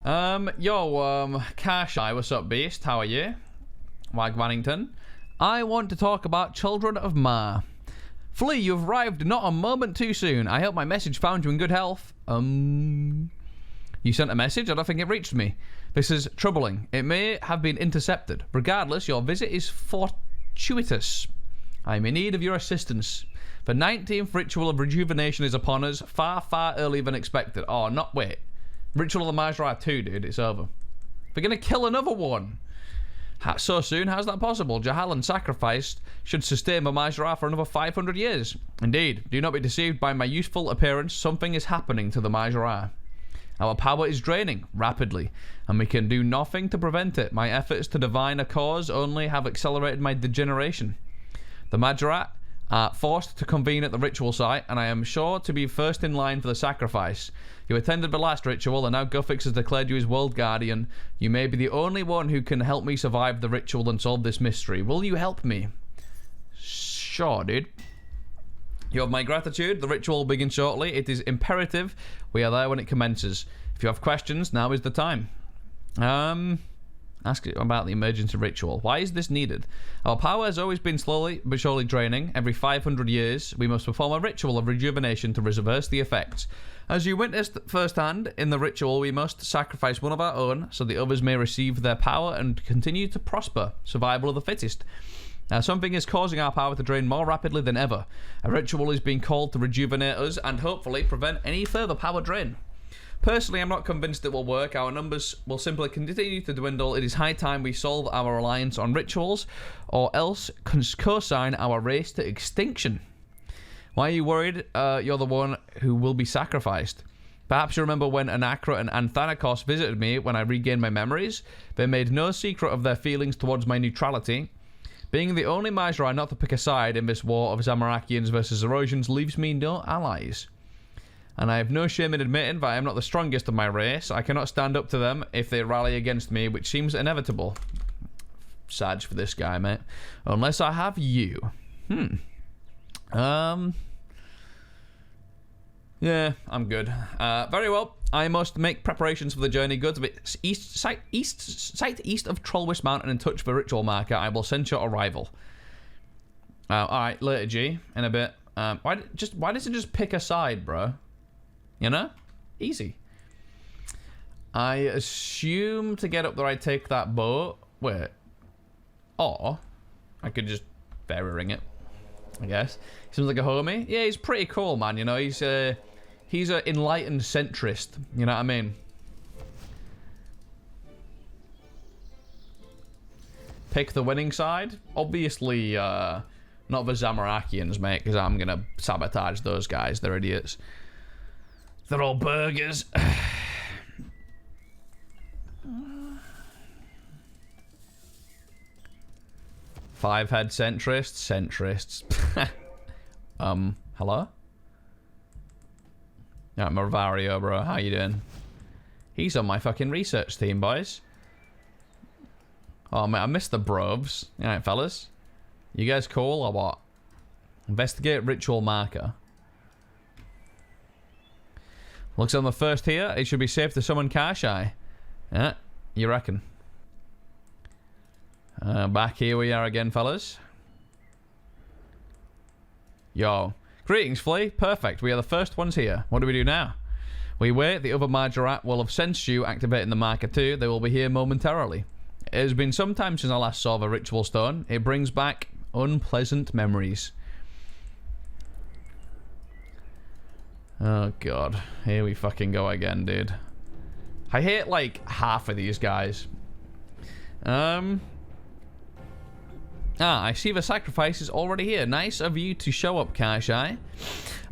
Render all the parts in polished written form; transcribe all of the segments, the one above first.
Karshai, what's up, beast? How are you? Wagwannington. I want to talk about Children of Ma. Flea, you've arrived not a moment too soon. I hope my message found you in good health. You sent a message? I don't think it reached me. This is troubling. It may have been intercepted. Regardless, your visit is fortuitous. I am in need of your assistance. The 19th Ritual of Rejuvenation is upon us, far, far earlier than expected. Oh, not wait. Ritual of the Majra 2, dude. It's over. We're going to kill another one. So soon? How's that possible? Jahalan sacrificed should sustain the Majra for another 500 years. Indeed. Do not be deceived by my youthful appearance. Something is happening to the Majra. Our power is draining rapidly, and we can do nothing to prevent it. My efforts to divine a cause only have accelerated my degeneration. The Majra are forced to convene at the ritual site, and I am sure to be first in line for the sacrifice. You attended the last ritual, and now Guffix has declared you his world guardian. You may be the only one who can help me survive the ritual and solve this mystery. Will you help me? Sure, dude. You have my gratitude. The ritual will begin shortly. It is imperative we are there when it commences. If you have questions, now is the time. Ask about the emergency ritual. Why is this needed? Our power has always been slowly but surely draining. Every 500 years, we must perform a ritual of rejuvenation to reverse the effects. As you witnessed firsthand, in the ritual, we must sacrifice one of our own so the others may receive their power and continue to prosper. Survival of the fittest. Something is causing our power to drain more rapidly than ever. A ritual is being called to rejuvenate us and hopefully prevent any further power drain. Personally, I'm not convinced it will work. Our numbers will simply continue to dwindle. It is high time we solve our reliance on rituals, or else co-sign our race to extinction. Why are you worried? You're the one who will be sacrificed. Perhaps you remember when Anakra and Anthanakos visited me when I regained my memories. They made no secret of their feelings towards my neutrality. Being the only Majra not to pick a side in this war of Zamarakians versus Erosians leaves me no allies. And I have no shame in admitting that I am not the strongest of my race. I cannot stand up to them if they rally against me, which seems inevitable. Sad for this guy, mate. Unless I have you. Yeah, I'm good. Very well. I must make preparations for the journey. Go to the site east of Trollwist Mountain and touch the ritual marker. I will sense your arrival. Alright, later, G. In a bit. Why doesn't it just pick a side, bro? You know? Easy. I assume to get up there I take that boat. Wait. Or I could just fairy ring it, I guess. Seems like a homie. Yeah, he's pretty cool, man. You know, he's an enlightened centrist. You know what I mean? Pick the winning side? Obviously, not the Zamarakians, mate, because I'm going to sabotage those guys. They're idiots. They're all burgers. 5-head centrists. Hello? Yeah, Marvario, bro. How you doing? He's on my fucking research team, boys. Oh, man, I missed the brovs. Alright, fellas. You guys cool or what? Investigate ritual marker. Looks on the first here. It should be safe to summon Karshai. Yeah, you reckon? Back here we are again, fellas. Yo. Greetings, Flea. Perfect. We are the first ones here. What do we do now? We wait. The other Majorat will have sensed you activating the marker too. They will be here momentarily. It has been some time since I last saw the ritual stone. It brings back unpleasant memories. Oh, God. Here we fucking go again, dude. I hate, like, half of these guys. I see the sacrifice is already here. Nice of you to show up, Karshai.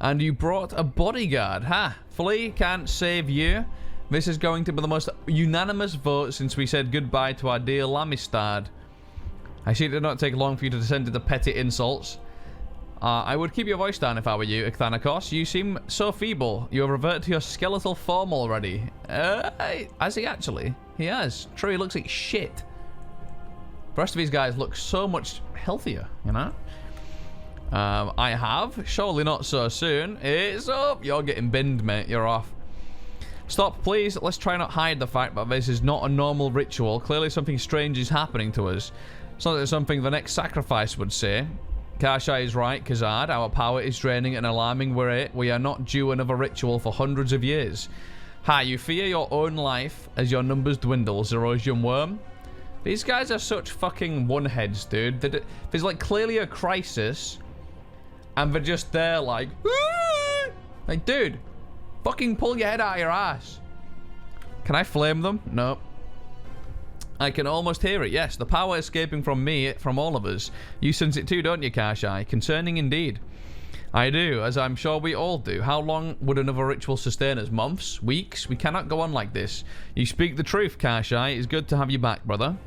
And you brought a bodyguard. Ha! Flea can't save you. This is going to be the most unanimous vote since we said goodbye to our dear Lamistad. I see it did not take long for you to descend into petty insults. I would keep your voice down if I were you, Icthanakos. You seem so feeble. You have reverted to your skeletal form already. Has he actually? He has. True, he looks like shit. The rest of these guys look so much healthier, you know? I have. Surely not so soon. It's up. You're getting binned, mate. You're off. Stop, please. Let's try not hide the fact that this is not a normal ritual. Clearly something strange is happening to us. It's not something the next sacrifice would say. Kashai is right, Khazad. Our power is draining at an alarming rate. We are not due another ritual for hundreds of years. Ha, you fear your own life as your numbers dwindle, Zerosian Worm. These guys are such fucking one-heads, dude. There's like clearly a crisis, and they're just there like, Aah! Like, dude, fucking pull your head out of your ass. Can I flame them? No. I can almost hear it. Yes, the power escaping from me, from all of us. You sense it too, don't you, Kashai? Concerning indeed. I do, as I'm sure we all do. How long would another ritual sustain us? Months? Weeks? We cannot go on like this. You speak the truth, Kashai. It's good to have you back, brother.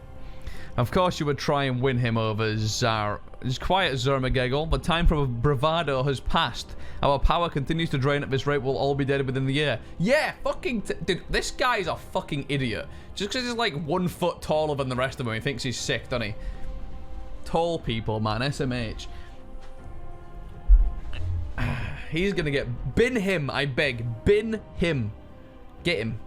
Of course you would try and win him over, Zar. It's quiet, Zermagegel. The time for bravado has passed. Our power continues to drain at this rate. We'll all be dead within the year. Yeah, fucking... dude, this guy's a fucking idiot. Just because he's like 1 foot taller than the rest of them, he thinks he's sick, doesn't he? Tall people, man. SMH. He's gonna get... Bin him, I beg. Bin him. Get him.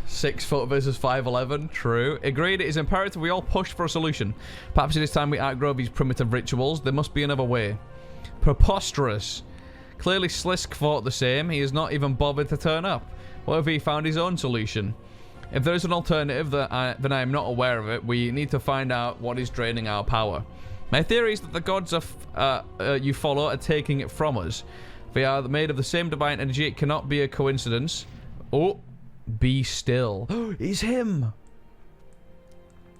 6 foot versus 5'11". True. Agreed, it is imperative we all push for a solution. Perhaps it is time we outgrow these primitive rituals. There must be another way. Preposterous. Clearly Sliske thought the same. He has not even bothered to turn up. What if he found his own solution? If there is an alternative then I am not aware of it, we need to find out what is draining our power. My theory is that the gods you follow are taking it from us. They are made of the same divine energy. It cannot be a coincidence. Oh. Be still. It's him.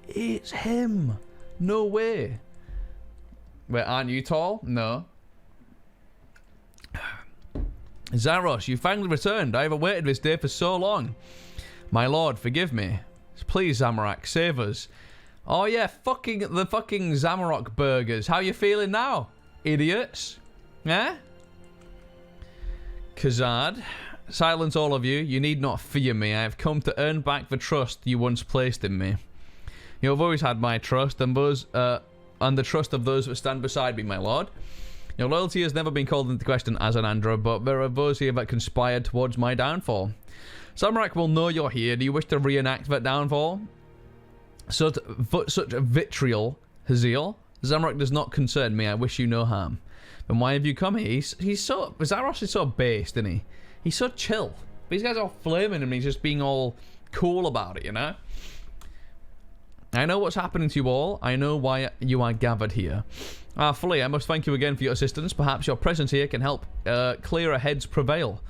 It's him. No way. Wait, aren't you tall? No. Zaros, you finally returned. I have awaited this day for so long. My lord, forgive me. Please, Zamorak, save us. Oh yeah, the fucking Zamorak burgers. How you feeling now, idiots? Eh? Khazad. Silence all of you. You need not fear me. I have come to earn back the trust you once placed in me. You have always had my trust and the trust of those that stand beside me, my lord. Your loyalty has never been called into question as an Andra, but there are those here that conspired towards my downfall. Zamorak will know you're here. Do you wish to reenact that downfall? Such vitriol, Haziel. Zamorak does not concern me. I wish you no harm. Then why have you come here? Zaros is so based, isn't he? He's so chill. These guys are all flaming and he's just being all cool about it, you know? I know what's happening to you all. I know why you are gathered here. Fully, I must thank you again for your assistance. Perhaps your presence here can help clearer heads prevail.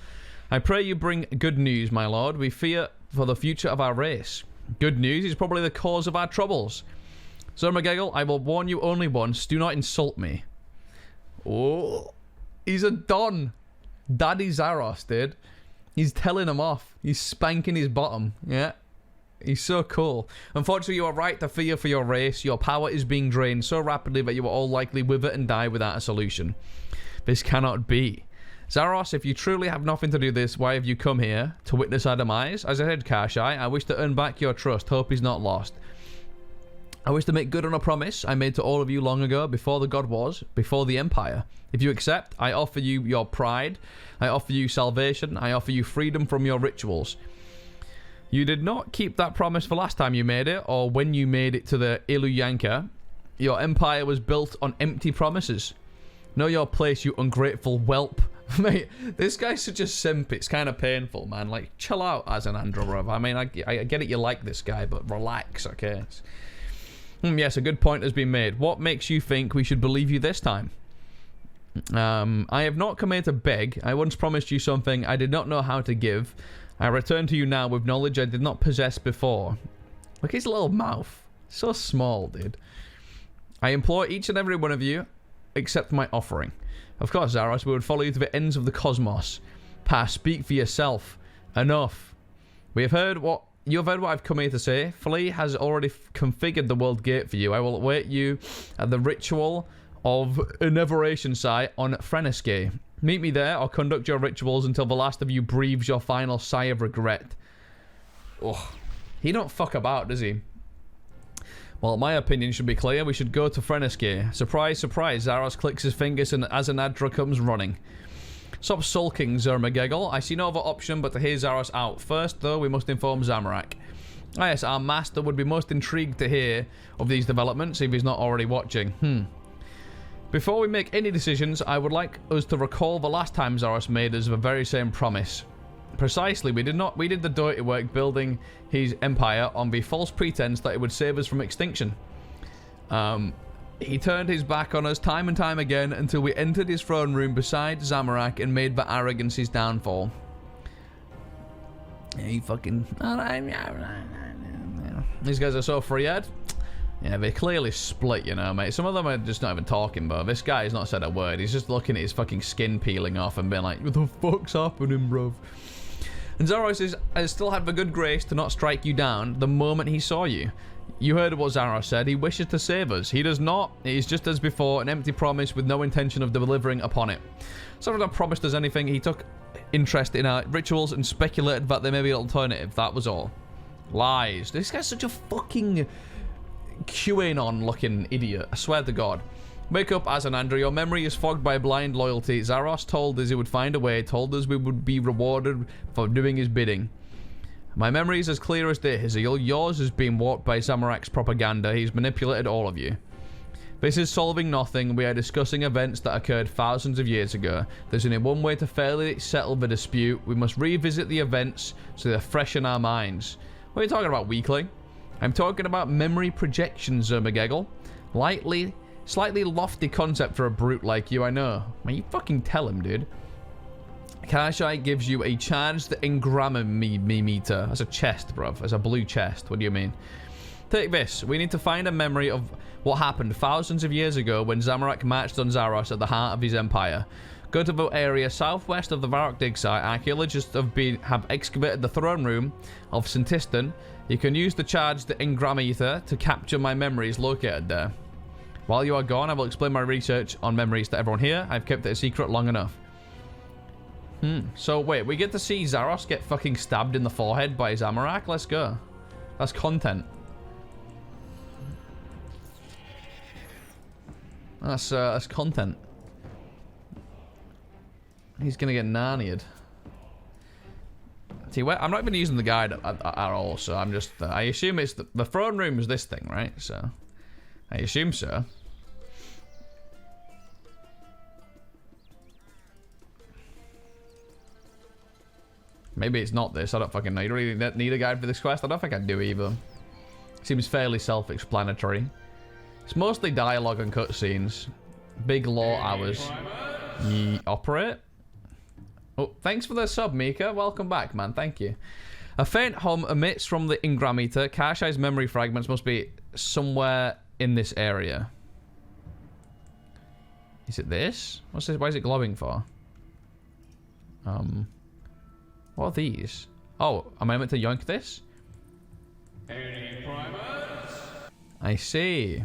I pray you bring good news, my lord. We fear for the future of our race. Good news is probably the cause of our troubles. Zermagegel, I will warn you only once. Do not insult me. Oh, he's a don. Daddy Zaros, dude. He's telling him off. He's spanking his bottom. Yeah. He's so cool. Unfortunately, you are right to fear for your race. Your power is being drained so rapidly that you are all likely wither and die without a solution. This cannot be. Zaros, if you truly have nothing to do this, why have you come here? To witness our demise? As I said, Kashai, I wish to earn back your trust. Hope is not lost. I wish to make good on a promise I made to all of you long ago, before the god was, before the empire. If you accept, I offer you your pride, I offer you salvation, I offer you freedom from your rituals. You did not keep that promise for last time you made it, or when you made it to the Iluyanka. Your empire was built on empty promises. Know your place, you ungrateful whelp. Mate, this guy's such a simp, it's kind of painful, man. Like, chill out as an Androrov. I mean, I get it, you like this guy, but relax, okay? Yes, a good point has been made. What makes you think we should believe you this time? I have not come here to beg. I once promised you something I did not know how to give. I return to you now with knowledge I did not possess before. Look at his little mouth. So small, dude. I implore each and every one of you, accept my offering. Of course, Zaros, we would follow you to the ends of the cosmos. Pass, speak for yourself. Enough. You have heard what I've come here to say. Flea has already configured the world gate for you. I will await you at the Ritual of Rejuvenation site on Runescape. Meet me there or conduct your rituals until the last of you breathes your final sigh of regret. Oh, he don't fuck about, does he? Well, my opinion should be clear. We should go to Runescape. Surprise, surprise. Zaros clicks his fingers and as an Adra comes running. Stop sulking, Zermagegel. I see no other option but to hear Zaros out. First, though, we must inform Zamorak. Ah, yes, our master would be most intrigued to hear of these developments if he's not already watching. Before we make any decisions, I would like us to recall the last time Zaros made us the very same promise. Precisely, we did the dirty work building his empire on the false pretense that it would save us from extinction. He turned his back on us time and time again until we entered his throne room beside Zamorak and made the arrogance his downfall. Yeah, he fucking... These guys are so free-head. Yeah, they clearly split, you know, mate. Some of them are just not even talking, but this guy has not said a word. He's just looking at his fucking skin peeling off and being like, what the fuck's happening, bruv? And Zaros has still had the good grace to not strike you down the moment he saw you. You heard what Zaros said. He wishes to save us. He does not. It is just as before, an empty promise with no intention of delivering upon it. Zaros not promised us anything. He took interest in our rituals and speculated that there may be an alternative. That was all. Lies. This guy's such a fucking QAnon-looking idiot. I swear to God. Wake up, Azanandra. Your memory is fogged by blind loyalty. Zaros told us he would find a way. Told us we would be rewarded for doing his bidding. My memory is as clear as day, Haziel. Yours has been warped by Zamorak's propaganda. He's manipulated all of you. This is solving nothing. We are discussing events that occurred thousands of years ago. There's only one way to fairly settle the dispute. We must revisit the events so they're fresh in our minds. What are you talking about, weakling? I'm talking about memory projection, Zermagegel. Slightly lofty concept for a brute like you, I know. Man, you fucking tell him, dude. Kashai gives you a charged engramometer. That's a chest, bruv. That's a blue chest. What do you mean? Take this. We need to find a memory of what happened thousands of years ago when Zamorak marched on Zaros at the heart of his empire. Go to the area southwest of the Varrock dig site. Archaeologists have excavated the throne room of Sintistan. You can use the charged engramometer to capture my memories located there. While you are gone, I will explain my research on memories to everyone here. I've kept it a secret long enough. So wait, we get to see Zaros get fucking stabbed in the forehead by Zamorak? Let's go. That's content. That's content. He's gonna get narnied. See, I'm not even using the guide at all, so I'm just... I assume it's... The throne room is this thing, right? So... I assume so. Maybe it's not this. I don't fucking know. You don't really need a guide for this quest. I don't think I do either. Seems fairly self-explanatory. It's mostly dialogue and cutscenes. Big lore hours. Ye operate. Oh, thanks for the sub, Mika. Welcome back, man. Thank you. A faint hum emits from the engramometer. Kashai's memory fragments must be somewhere in this area. Is it this? What's this? Why is it glowing for? What are these? Oh, am I meant to yoink this? I see.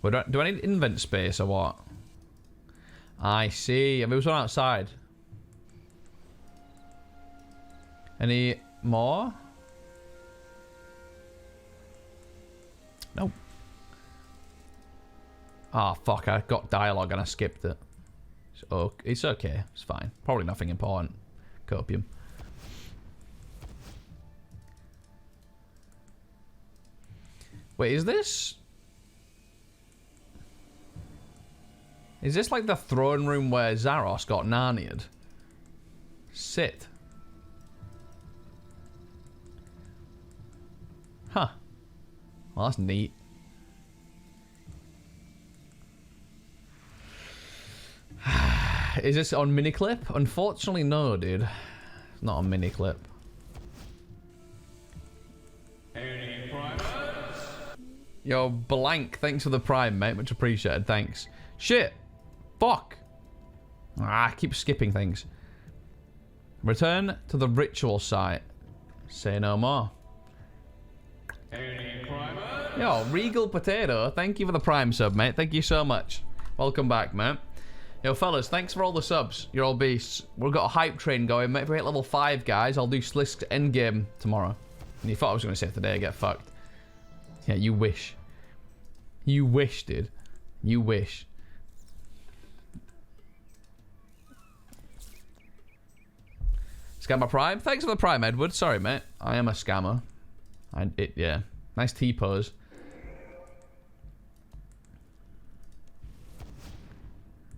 Well, do I need invent space or what? I see. There was one outside. Any more? Nope. Ah, fuck. I got dialogue and I skipped it. It's okay. It's fine. Probably nothing important. Copium. Wait, is this... Is this like the throne room where Zaros got narnied? Sit. Huh. Well, that's neat. Is this on miniclip? Unfortunately, no, dude. It's not on miniclip. Yo, blank. Thanks for the prime, mate. Much appreciated. Thanks. Shit. Fuck. Ah, I keep skipping things. Return to the ritual site. Say no more. Yo, Regal Potato. Thank you for the prime sub, mate. Thank you so much. Welcome back, mate. Yo, fellas, thanks for all the subs. You're all beasts. We've got a hype train going, mate. If we hit level 5, guys, I'll do Sliske endgame tomorrow. And you thought I was going to say today, get fucked. Yeah, you wish. You wish, dude. You wish. Scammer Prime. Thanks for the Prime, Edward. Sorry, mate. I am a scammer. Yeah. Nice T-pose.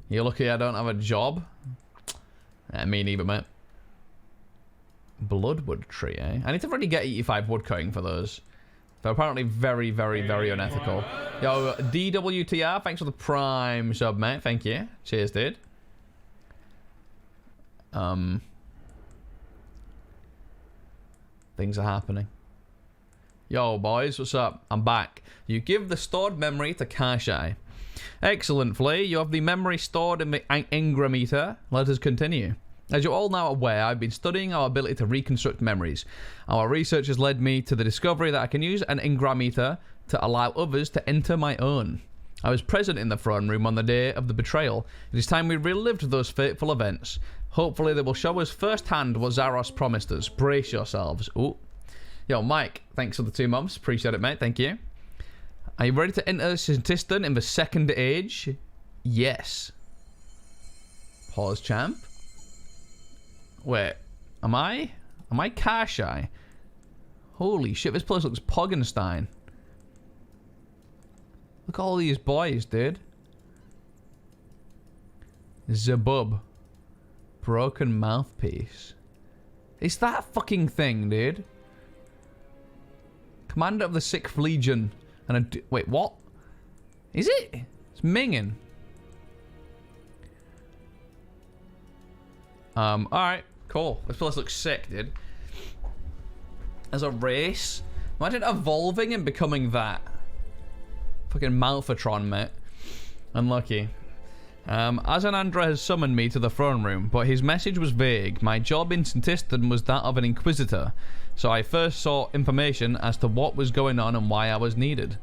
You're lucky I don't have a job. Me neither, mate. Bloodwood tree, eh? I need to really get 85 wood cutting for those. They're apparently very, very, very unethical. Yo, DWTR, thanks for the Prime sub, mate. Thank you. Cheers, dude. Things are happening. Yo, boys, what's up? I'm back. You give the stored memory to Kashai. Excellent, Flea. You have the memory stored in the Ingrameter. Let us continue. As you're all now aware, I've been studying our ability to reconstruct memories. Our research has led me to the discovery that I can use an Ingrameter to allow others to enter my own. I was present in the throne room on the day of the betrayal. It is time we relived those fateful events. Hopefully they will show us firsthand what Zaros promised us. Brace yourselves. Ooh. Yo, Mike, thanks for the 2 months. Appreciate it, mate. Thank you. Are you ready to enter Sintistan in the second age? Yes. Pause, champ. Wait, am I Kashai? Holy shit, this place looks Poggenstein. Look at all these boys, dude. Zabub. Broken mouthpiece. It's that fucking thing, dude. Commander of the 6th Legion. And wait, what? Is it? It's minging. Alright, cool. This place looks sick, dude. As a race. Imagine evolving and becoming that. Fucking Malfatron, mate. Unlucky. Azanandra has summoned me to the throne room, but his message was vague. My job in Sintistan was that of an Inquisitor, so I first sought information as to what was going on and why I was needed.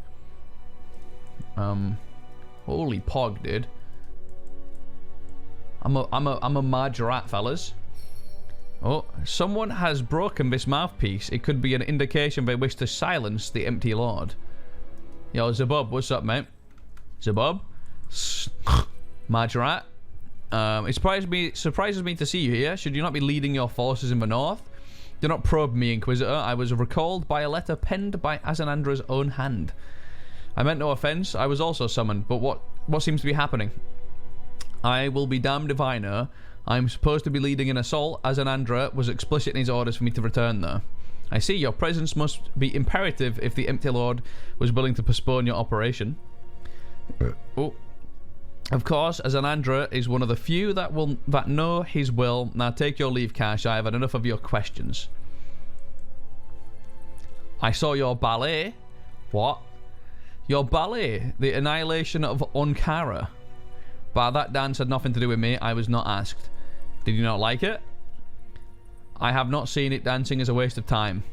Holy pog, dude. I'm a Marjorat, fellas. Oh, someone has broken this mouthpiece. It could be an indication they wish to silence the empty lord. Yo, Zabub, what's up, mate? Zabub? Marjorat? It surprises me to see you here. Should you not be leading your forces in the north? Do not probe me, Inquisitor. I was recalled by a letter penned by Azanandra's own hand. I meant no offense. I was also summoned, but what seems to be happening? I will be damned if I know. I'm supposed to be leading an assault. Azanandra was explicit in his orders for me to return there. I see your presence must be imperative if the Empty Lord was willing to postpone your operation. Oh. Of course, Azanandra is one of the few that know his will. Now take your leave, Cash. I have had enough of your questions. I saw your ballet. What? Your ballet. The annihilation of Onkara. But that dance had nothing to do with me. I was not asked. Did you not like it? I have not seen it. Dancing is a waste of time.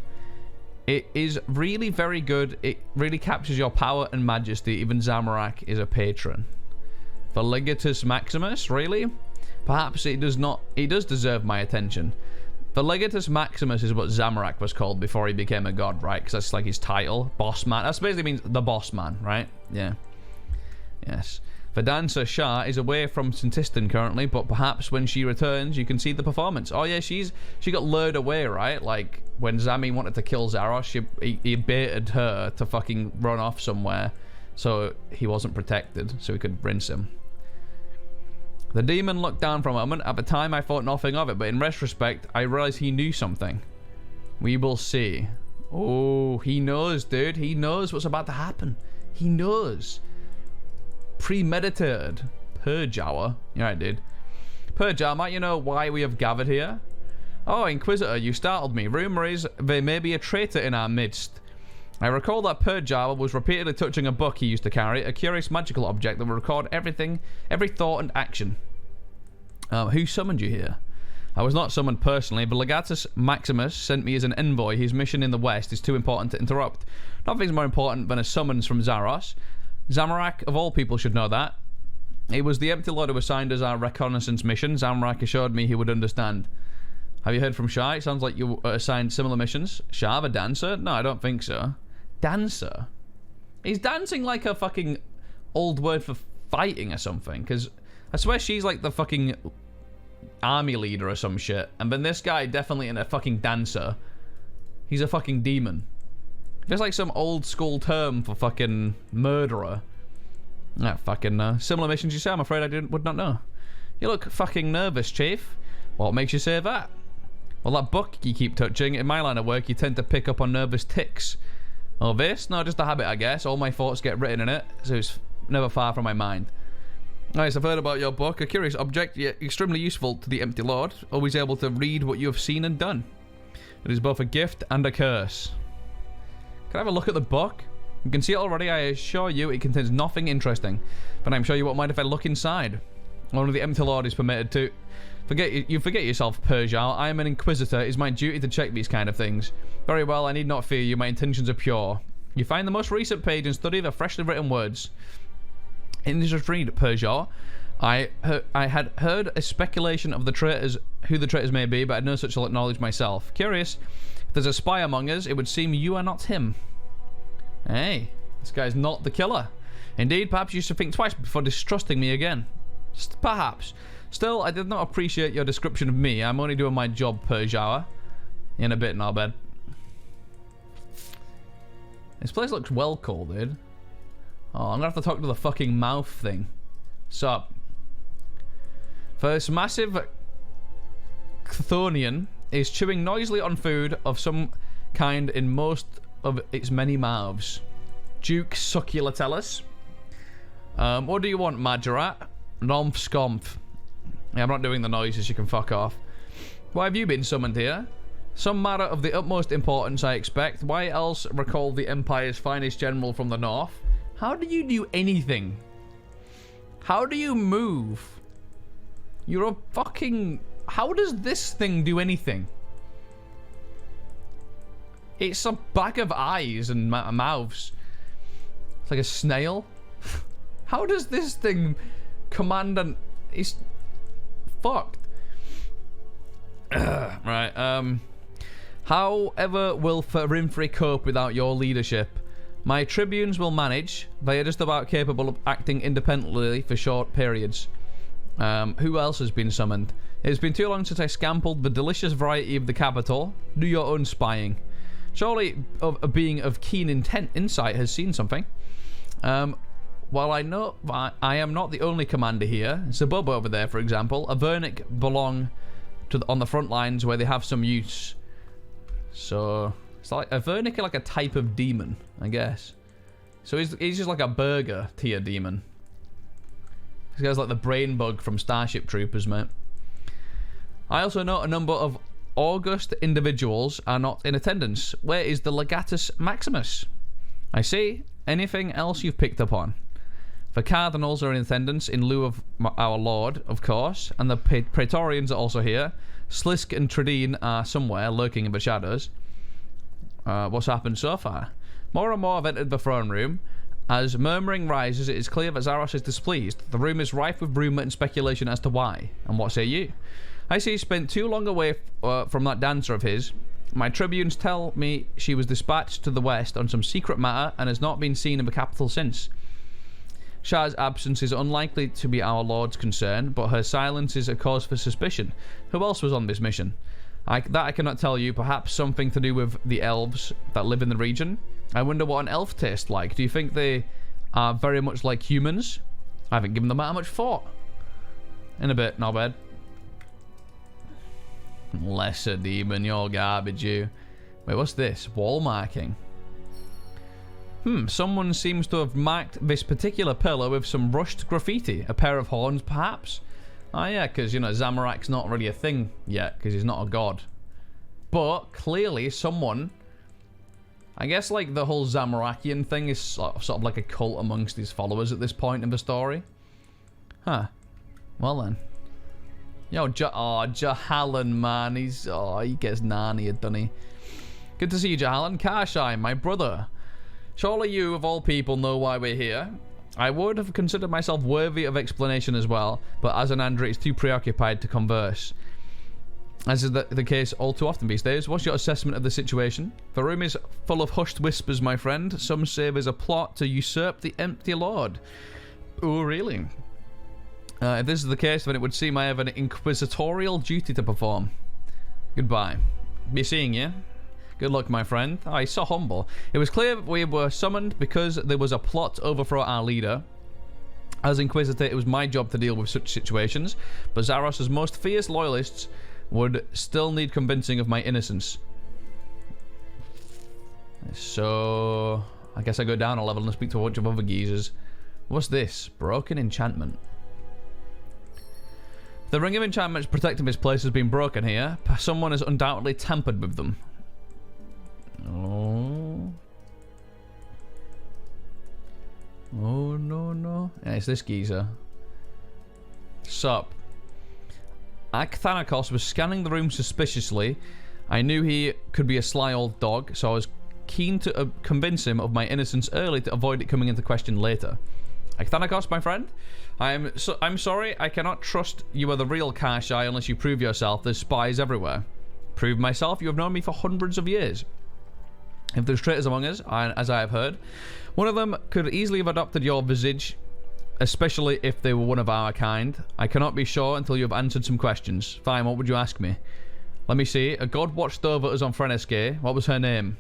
It is really very good. It really captures your power and majesty. Even Zamorak is a patron. The Legatus Maximus, really? Perhaps it does not. It does deserve my attention. The Legatus Maximus is what Zamorak was called before he became a god, right? Because that's like his title, boss man. That basically means the boss man, right? Yeah. Yes. The dancer Shah is away from Sintistan currently, but perhaps when she returns, you can see the performance. Oh yeah, she got lured away, right? Like when Zami wanted to kill Zaros, he baited her to fucking run off somewhere, so he wasn't protected, so he could rinse him. The demon looked down for a moment. At the time, I thought nothing of it, but in retrospect, I realized he knew something. We will see. Oh, he knows, dude. He knows what's about to happen. He knows. Premeditated. Purge hour. You're right, dude. Purge hour, might you know why we have gathered here? Oh, Inquisitor, you startled me. Rumor is there may be a traitor in our midst. I recall that Purge hour was repeatedly touching a book he used to carry, a curious magical object that will record everything, every thought and action. Who summoned you here? I was not summoned personally, but Legatus Maximus sent me as an envoy. His mission in the west is too important to interrupt. Nothing's more important than a summons from Zaros. Zamorak, of all people, should know that. It was the Empty Lord who assigned us our reconnaissance mission. Zamorak assured me he would understand. Have you heard from Shah? It sounds like you were assigned similar missions. Shah, the dancer? No, I don't think so. Dancer? He's dancing like a fucking old word for fighting or something, because I swear she's like the fucking army leader or some shit. And then this guy definitely in a fucking dancer. He's a fucking demon. There's like some old school term for fucking murderer. Ah, fucking similar missions you say, I'm afraid I would not know. You look fucking nervous, Chief. What makes you say that? Well, that book you keep touching, in my line of work, you tend to pick up on nervous tics. Oh, this? No, just a habit, I guess. All my thoughts get written in it, so it's never far from my mind. Nice, I've heard about your book. A curious object, yet extremely useful to the Empty Lord. Always able to read what you have seen and done. It is both a gift and a curse. Can I have a look at the book? You can see it already, I assure you it contains nothing interesting. But I'm sure you won't mind if I look inside. Only the Empty Lord is permitted to... You forget yourself, Persial. I am an Inquisitor. It is my duty to check these kind of things. Very well, I need not fear you. My intentions are pure. You find the most recent page and study the freshly written words. In this retreat, Persial, I had heard a speculation of the traitors, who the traitors may be, but I had no such knowledge myself. Curious, if there's a spy among us, it would seem you are not him. Hey, this guy's not the killer. Indeed, perhaps you should think twice before distrusting me again. Perhaps. Still, I did not appreciate your description of me. I'm only doing my job, Persial. In a bit, Narbed. This place looks well cold, dude. Oh, I'm gonna have to talk to the fucking mouth thing. Sup? First, massive Chthonian is chewing noisily on food of some kind in most of its many mouths. Duke Succulatellis. What do you want, Majorat? Nomf Scomf. Yeah, I'm not doing the noises, you can fuck off. Why have you been summoned here? Some matter of the utmost importance, I expect. Why else recall the Empire's finest general from the north? How do you do anything? How do you move? You're a fucking... How does this thing do anything? It's a bag of eyes and mouths. It's like a snail. How does this thing command and... It's... fucked. Right, however will Rimfrey cope without your leadership? My tribunes will manage. They are just about capable of acting independently for short periods. Who else has been summoned? It's been too long since I scampled the delicious variety of the capital. Do your own spying. Surely a being of keen insight has seen something. While I know I am not the only commander here, Zabub over there, for example, a Vernic belong to on the front lines where they have some use. So it's like a Vernic, like a type of demon, I guess. So he's just like a burger tier demon. This guy's like the brain bug from Starship Troopers, mate. I also note a number of august individuals are not in attendance. Where is the Legatus Maximus? I see. Anything else you've picked up on? The Cardinals are in attendance in lieu of our Lord, of course, and the Praetorians are also here. Sliske and Tradine are somewhere, lurking in the shadows. What's happened so far? More and more have entered the throne room. As murmuring rises, it is clear that Zaros is displeased. The room is rife with rumour and speculation as to why. And what say you? I see he spent too long away from that dancer of his. My tribunes tell me she was dispatched to the west on some secret matter and has not been seen in the capital since. Shah's absence is unlikely to be our Lord's concern, but her silence is a cause for suspicion. Who else was on this mission? I cannot tell you. Perhaps something to do with the elves that live in the region. I wonder what an elf tastes like. Do you think they are very much like humans? I haven't given them that much thought. In a bit, not bad. Lesser demon, you're garbage, you. Wait, what's this? Wall marking. Someone seems to have marked this particular pillar with some rushed graffiti. A pair of horns, perhaps? Oh, yeah, because, you know, Zamorak's not really a thing yet, because he's not a god. But, clearly, someone... I guess, like, the whole Zamorakian thing is sort of like a cult amongst his followers at this point in the story. Huh. Well, then. Yo, Jahalan, man. He gets Narnia, doesn't he? Good to see you, Jahalan. Karshai, my brother. Surely you, of all people, know why we're here. I would have considered myself worthy of explanation as well, but Azanandra is too preoccupied to converse. As is the case all too often these days. What's your assessment of the situation? The room is full of hushed whispers, my friend. Some say there's a plot to usurp the Empty Lord. Oh, really? If this is the case, then it would seem I have an inquisitorial duty to perform. Goodbye. Be seeing you. Good luck, my friend. Oh, he's so humble. It was clear we were summoned because there was a plot to overthrow our leader. As Inquisitor, it was my job to deal with such situations, but Zaros' most fierce loyalists would still need convincing of my innocence. So, I guess I go down a level and speak to a bunch of other geezers. What's this? Broken enchantment. The ring of enchantments protecting this place has been broken here. Someone has undoubtedly tampered with them. Oh. Oh, no. Yeah, it's this geezer. Sup. Akthanakos was scanning the room suspiciously. I knew he could be a sly old dog, so I was keen to convince him of my innocence early to avoid it coming into question later. Akthanakos, my friend, I'm sorry, I cannot trust you are the real Kashai unless you prove yourself. There's spies everywhere. Prove myself? You have known me for hundreds of years. If there's traitors among us, as I have heard, one of them could easily have adopted your visage, especially if they were one of our kind. I cannot be sure until you have answered some questions. Fine, what would you ask me? Let me see. A god watched over us on Runescape. What was her name?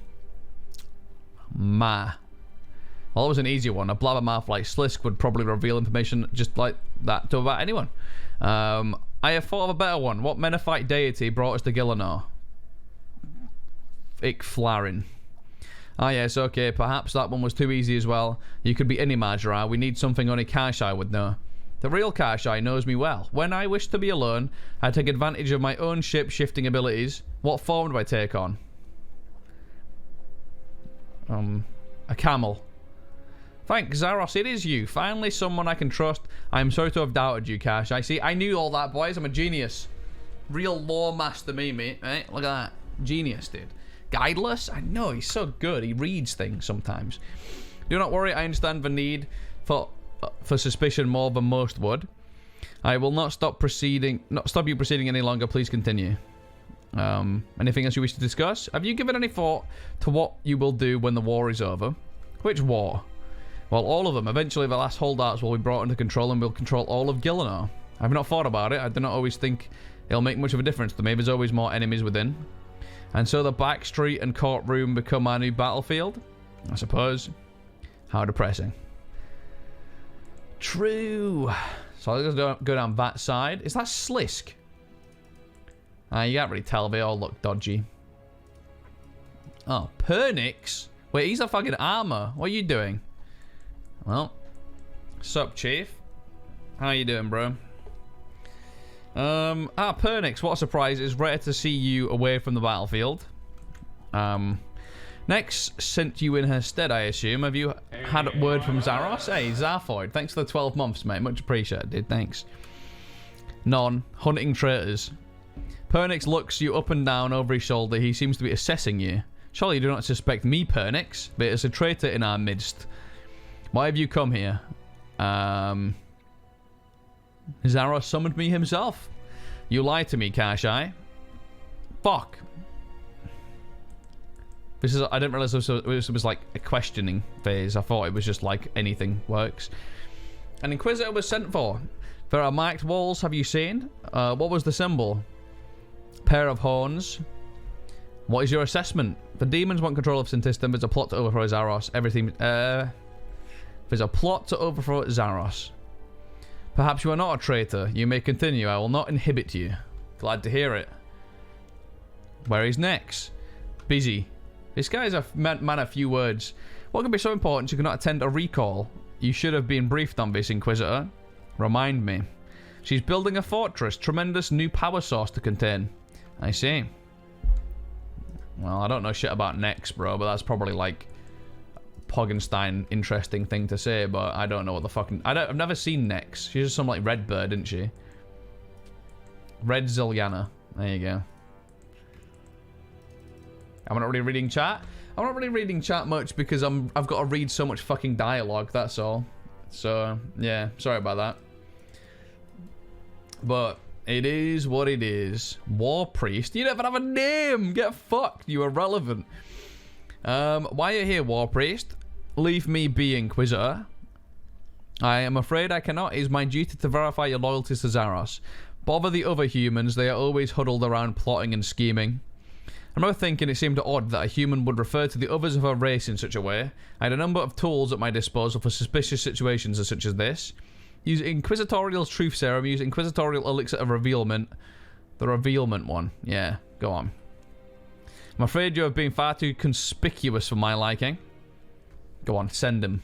Ma. Well, that was an easy one. A blabbermouth like Sliske would probably reveal information just like that to about anyone. I have thought of a better one. What Menethite deity brought us to Gillinor? Ikflarin. Ah, yes, okay. Perhaps that one was too easy as well. You could be any Majra. We need something only Kashai would know. The real Kashai knows me well. When I wish to be alone, I take advantage of my own shape-shifting abilities. What form do I take on? A camel. Thanks, Zaros. It is you. Finally, someone I can trust. I am sorry to have doubted you, Kashai. See, I knew all that, boys. I'm a genius. Real lore master me, mate. Right? Look at that. Genius, dude. Guideless? I know, he's so good. He reads things sometimes. Do not worry, I understand the need for suspicion more than most would. I will not stop you proceeding any longer. Please continue. Anything else you wish to discuss? Have you given any thought to what you will do when the war is over? Which war? Well, all of them. Eventually the last holdouts will be brought under control and will control all of Gillinor. I've not thought about it. I do not always think it'll make much of a difference to me. There's always more enemies within. And so the back street and courtroom become our new battlefield? I suppose. How depressing. True. So let's go down that side. Is that Sliske? You can't really tell. They all look dodgy. Oh, Pernix? Wait, he's a fucking armor. What are you doing? Well. Sup, chief? How you doing, bro? Pernix, what a surprise. It's rare to see you away from the battlefield. Next sent you in her stead, I assume. Have you had word from Zaros? Hey, Zarfoid, thanks for the 12 months, mate. Much appreciated, dude. Thanks. None. Hunting traitors. Pernix looks you up and down over his shoulder. He seems to be assessing you. Surely you do not suspect me, Pernix, but it's a traitor in our midst. Why have you come here? Zaros summoned me himself. You lied to me, Kashai. Fuck. I didn't realize this was like a questioning phase. I thought it was just like anything works. An Inquisitor was sent for. There are marked walls, have you seen? What was the symbol? Pair of horns. What is your assessment? The demons want control of Sintistum. There's a plot to overthrow Zaros. There's a plot to overthrow Zaros. Perhaps you are not a traitor. You may continue. I will not inhibit you. Glad to hear it. Where is next? Busy. This guy's a man of few words. What can be so important you cannot attend a recall? You should have been briefed on this, Inquisitor. Remind me. She's building a fortress. Tremendous new power source to contain. I see. Well, I don't know shit about Nex, bro, but that's probably like Poggenstein interesting thing to say, but I don't know what the fucking... I've never seen Nex. She's just some like red bird, isn't she? Red Ziliana. There you go. I'm not really reading chat. I'm not really reading chat much because I've got to read so much fucking dialogue, that's all. So, yeah, sorry about that. But it is what it is. War Priest? You don't even have a name! Get fucked, you irrelevant. Why are you here, War Priest? Leave me be, Inquisitor. I am afraid I cannot. It is my duty to verify your loyalties to Zaros. Bother the other humans. They are always huddled around plotting and scheming. I remember thinking it seemed odd that a human would refer to the others of her race in such a way. I had a number of tools at my disposal for suspicious situations such as this. Use Inquisitorial Truth Serum. Use Inquisitorial Elixir of Revealment. The Revealment one. Yeah, go on. I'm afraid you have been far too conspicuous for my liking. Go on, send him.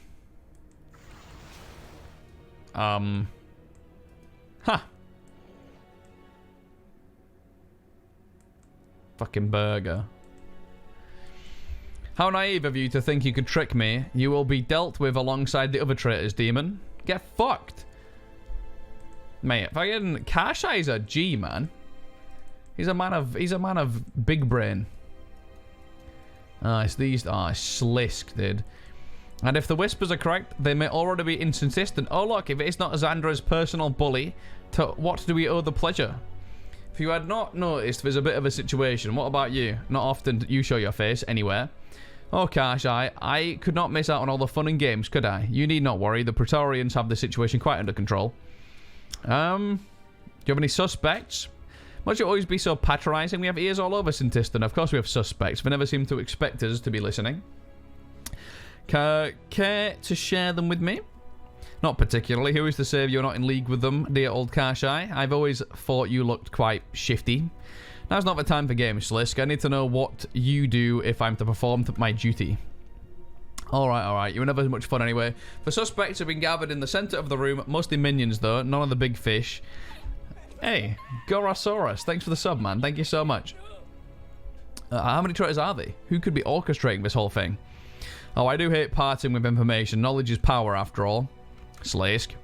Fucking burger. How naive of you to think you could trick me. You will be dealt with alongside the other traitors, demon. Get fucked. Mate, fucking Kashai's a G, man. He's a man of big brain. It's these. Sliske, dude. And if the whispers are correct, they may already be inconsistent. Oh look, if it's not Xandra's personal bully, to what do we owe the pleasure? If you had not noticed, there's a bit of a situation. What about you? Not often do you show your face anywhere. Oh, Kashai, I could not miss out on all the fun and games, could I? You need not worry. The Praetorians have the situation quite under control. Do you have any suspects? Must you always be so patronizing? We have ears all over Sintistan. Of course we have suspects. They never seem to expect us to be listening. Care to share them with me? Not particularly. Who is to say you're not in league with them, dear old Kashai? I've always thought you looked quite shifty. Now's not the time for games, Sliske. I need to know what you do if I'm to perform my duty. Alright. You were never much fun anyway. The suspects have been gathered in the center of the room. Mostly minions, though. None of the big fish. Hey, Gorosaurus. Thanks for the sub, man. Thank you so much. How many traitors are they? Who could be orchestrating this whole thing? Oh, I do hate parting with information. Knowledge is power, after all. Sliske.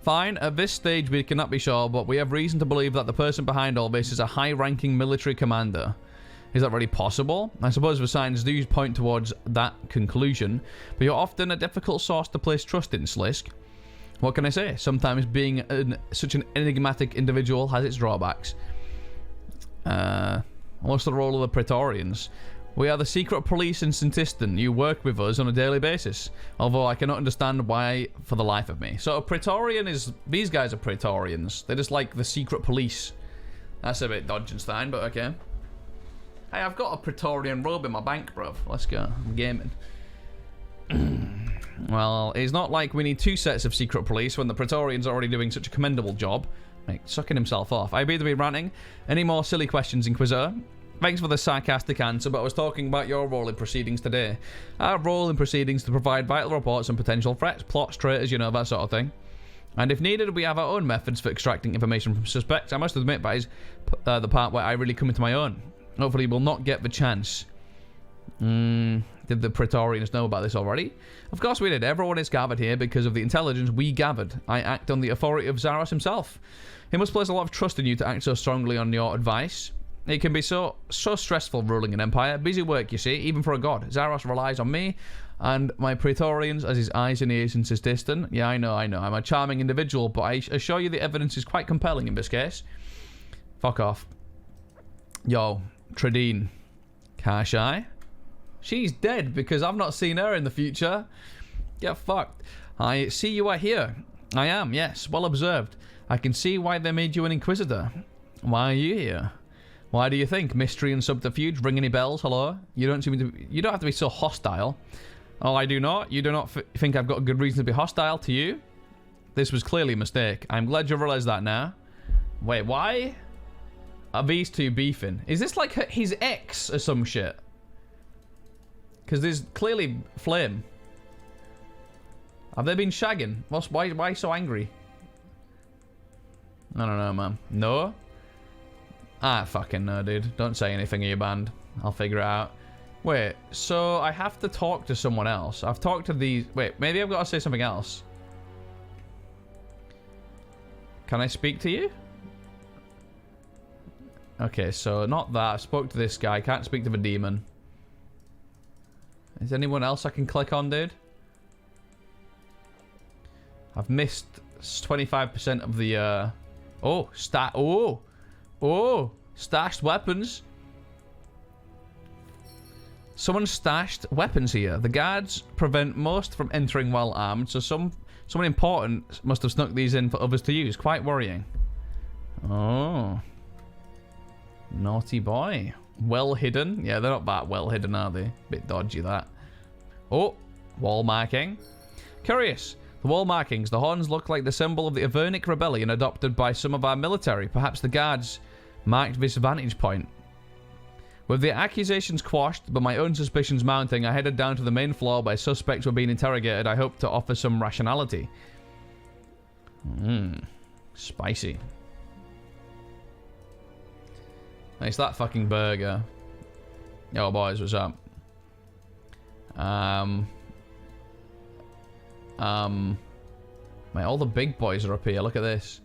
Fine, at this stage we cannot be sure, but we have reason to believe that the person behind all this is a high-ranking military commander. Is that really possible? I suppose the signs do point towards that conclusion, but you're often a difficult source to place trust in, Sliske. What can I say? Sometimes being such an enigmatic individual has its drawbacks. What's the role of the Praetorians? We are the secret police in Sintistan. You work with us on a daily basis. Although I cannot understand why for the life of me. So a Praetorian is... These guys are Praetorians. They're just like the secret police. That's a bit Dodgenstein, but okay. Hey, I've got a Praetorian robe in my bank, bruv. Let's go. I'm gaming. Well, it's not like we need two sets of secret police when the Praetorians are already doing such a commendable job. Like, sucking himself off. I appear to be ranting. Any more silly questions, Inquisitor? Thanks for the sarcastic answer, but I was talking about your role in proceedings today. Our role in proceedings to provide vital reports on potential threats, plots, traitors, you know, that sort of thing. And if needed, we have our own methods for extracting information from suspects. I must admit that is the part where I really come into my own. Hopefully we'll not get the chance. Did the Praetorians know about this already? Of course we did. Everyone is gathered here because of the intelligence we gathered. I act on the authority of Zaros himself. He must place a lot of trust in you to act so strongly on your advice. It can be so stressful ruling an empire. Busy work, you see, even for a god. Zaros relies on me and my Praetorians as his eyes and ears in Sintistan. Yeah, I know. I'm a charming individual, but I assure you the evidence is quite compelling in this case. Fuck off. Yo, Tradine. Kashai? She's dead because I've not seen her in the future. Get fucked. I see you are here. I am, yes. Well observed. I can see why they made you an Inquisitor. Why are you here? Why do you think? Mystery and subterfuge? Ring any bells? Hello? You don't have to be so hostile. Oh, I do not? You do not think I've got a good reason to be hostile to you? This was clearly a mistake. I'm glad you realized that now. Wait, why are these two beefing? Is this like his ex or some shit? Because there's clearly flame. Have they been shagging? Why so angry? I don't know, man. No? Ah, fucking no, dude. Don't say anything of your band. I'll figure it out. Wait, so I have to talk to someone else. I've talked to these... Wait, maybe I've got to say something else. Can I speak to you? Okay, so not that. I spoke to this guy. Can't speak to the demon. Is there anyone else I can click on, dude? I've missed 25% of the... Oh, stashed weapons. Someone stashed weapons here. The guards prevent most from entering well armed, so some Someone important must have snuck these in for others to use. Quite worrying. Oh. Naughty boy. Well hidden. Yeah, they're not that well hidden, are they? Bit dodgy, that. Oh, wall marking. Curious. The wall markings. The horns look like the symbol of the Avernic rebellion adopted by some of our military. Perhaps the guards marked this vantage point. With the accusations quashed, but my own suspicions mounting, I headed down to the main floor where suspects were being interrogated. I hope to offer some rationality. Spicy. It's that fucking burger. Yo, boys, what's up? Mate, all the big boys are up here. Look at this.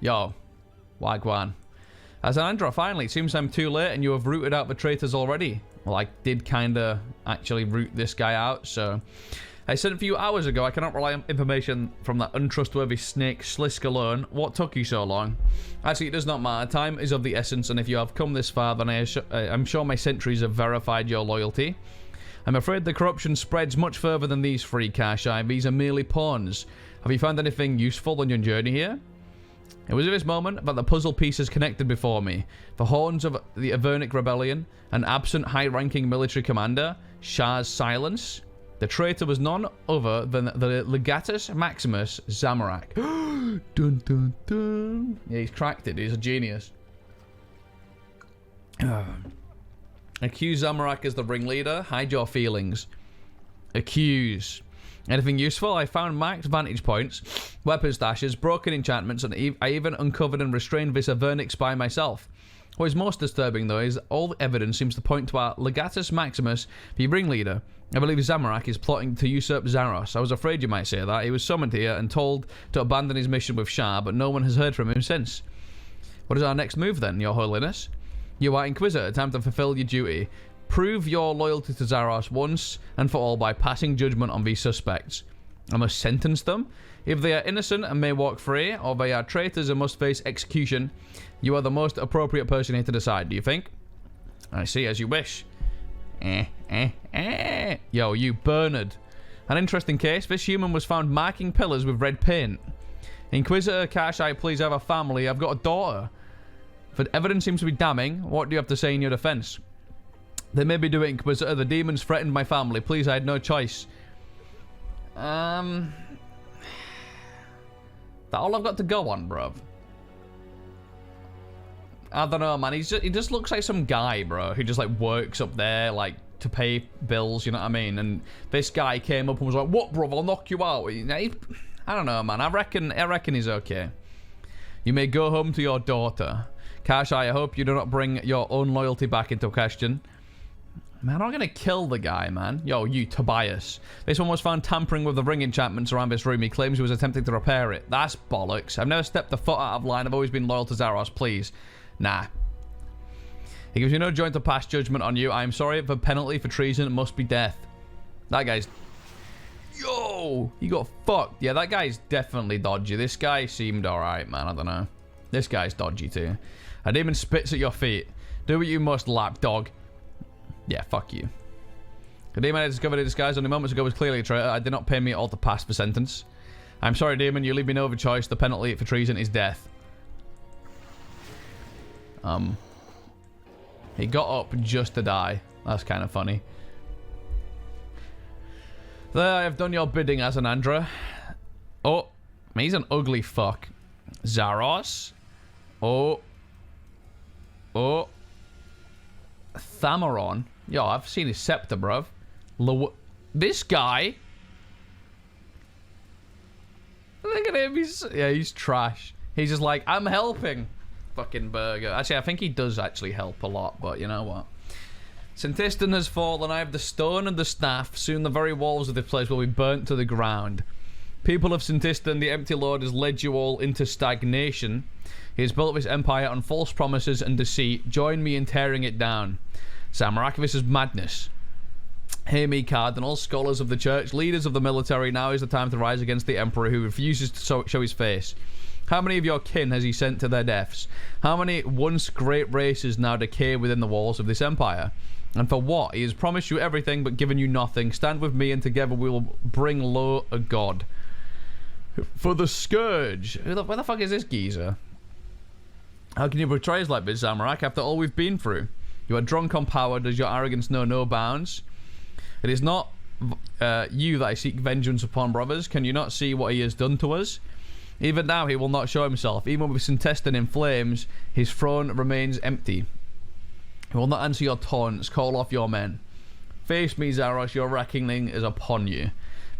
Yo, Wagwan. As an Andra, finally, it seems I'm too late and you have rooted out the traitors already. Well, I did kinda actually root this guy out, so... I sent a few hours ago. I cannot rely on information from that untrustworthy snake Sliske alone. What took you so long? Actually, it does not matter. Time is of the essence, and if you have come this far, then I'm sure my sentries have verified your loyalty. I'm afraid the corruption spreads much further than these free Kashai. These are merely pawns. Have you found anything useful on your journey here? It was at this moment that the puzzle pieces connected before me. The horns of the Avernic rebellion, an absent high-ranking military commander, Shah's silence. The traitor was none other than the Legatus Maximus Zamorak. Dun dun dun. Yeah, he's cracked it. He's a genius. Accuse Zamorak as the ringleader. Hide your feelings. Accuse. Anything useful? I found marked vantage points, weapon stashes, broken enchantments, and I even uncovered and restrained this Avernic spy myself. What is most disturbing, though, is all the evidence seems to point to our Legatus Maximus, the ringleader. I believe Zamorak is plotting to usurp Zaros. I was afraid you might say that. He was summoned here and told to abandon his mission with Shah, but no one has heard from him since. What is our next move, then, Your Holiness? You are Inquisitor. Time to fulfill your duty. Prove your loyalty to Zaros once and for all by passing judgment on these suspects. I must sentence them. If they are innocent and may walk free, or they are traitors and must face execution, you are the most appropriate person here to decide, do you think? I see, as you wish. Yo, you Bernard. An interesting case. This human was found marking pillars with red paint. Inquisitor Kashai, please have a family. I've got a daughter. If the evidence seems to be damning, what do you have to say in your defense? They may be doing, Inquisitor. The demons threatened my family. Please, I had no choice. That all I've got to go on, bruv? I don't know, man. He just looks like some guy, bro, who just, like, works up there, like, to pay bills, you know what I mean? And this guy came up and was like, what, bro? I'll knock you out. I don't know, man. I reckon he's okay. You may go home to your daughter. Kashai, I hope you do not bring your own loyalty back into question. Man, I'm not gonna kill the guy, man. Yo, you, Tobias. This one was found tampering with the ring enchantments around this room. He claims he was attempting to repair it. That's bollocks. I've never stepped a foot out of line. I've always been loyal to Zaros, please. Nah. He gives you no joint to pass judgment on you. I am sorry, the penalty for treason must be death. That guy's... Yo! He got fucked. Yeah, that guy's definitely dodgy. This guy seemed alright, man. I don't know. This guy's dodgy too. A demon spits at your feet. Do what you must, lapdog. Yeah, fuck you. The demon I discovered in disguise only moments ago was clearly a traitor. I did not pay me at all to pass the sentence. I'm sorry, demon. You leave me no other choice. The penalty for treason is death. He got up just to die. That's kind of funny. There, I have done your bidding, Azanandra. Oh, he's an ugly fuck. Zaros. Oh. Thamaron. Yo, I've seen his scepter, bruv. This guy. Look at him. He's trash. He's just like, I'm helping. Fucking burger. Actually, I think he does actually help a lot, but you know what? Sintistan has fallen. I have the stone and the staff. Soon the very walls of this place will be burnt to the ground. People of Sintistan, the empty lord has led you all into stagnation. He has built this empire on false promises and deceit. Join me in tearing it down. Zamorak, this is madness. Hear me, cardinals, scholars of the church, leaders of the military. Now is the time to rise against the emperor who refuses to show his face. How many of your kin has he sent to their deaths? How many once great races now decay within the walls of this empire? And for what? He has promised you everything but given you nothing. Stand with me and together we will bring low a god. For the Scourge. Where the fuck is this geezer? How can you betray us like this, Zamorak, after all we've been through? You are drunk on power. Does your arrogance know no bounds? It is not you that I seek vengeance upon, brothers. Can you not see what he has done to us? Even now he will not show himself. Even with his intestine in flames, his throne remains empty. He will not answer your taunts. Call off your men. Face me, Zaros. Your reckoning is upon you.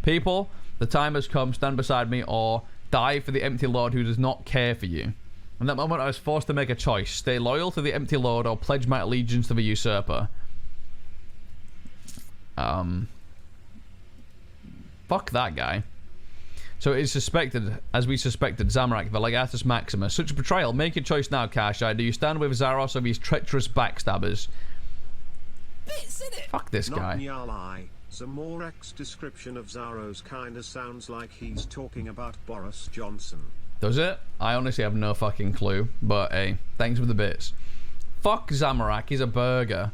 People, the time has come. Stand beside me or die for the empty lord who does not care for you. In that moment I was forced to make a choice. Stay loyal to the empty lord or pledge my allegiance to the usurper. Fuck that guy. So it is suspected, as we suspected, Zamorak, the Legatus Maximus. Such a betrayal. Make your choice now, Kashai. Do you stand with Zaros or these treacherous backstabbers? Fuck this guy. Zamorak's description of Zaros kinda sounds like he's talking about Boris Johnson. Does it? I honestly have no fucking clue. But hey, thanks for the bits. Fuck Zamorak, he's a burger.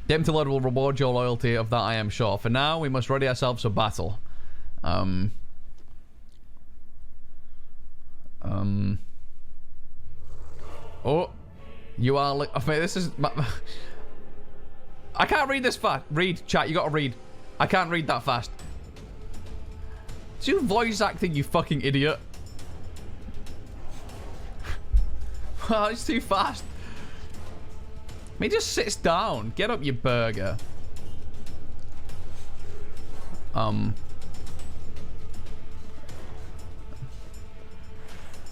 The Empty Lord will reward your loyalty, of that I am sure. For now, we must ready ourselves for battle. Oh, you are like, I mean, this is I can't read this fast. Read, chat, you gotta read. I can't read that fast. Is you voice acting, you fucking idiot? Well, it's too fast. He just sits down. Get up, you burger.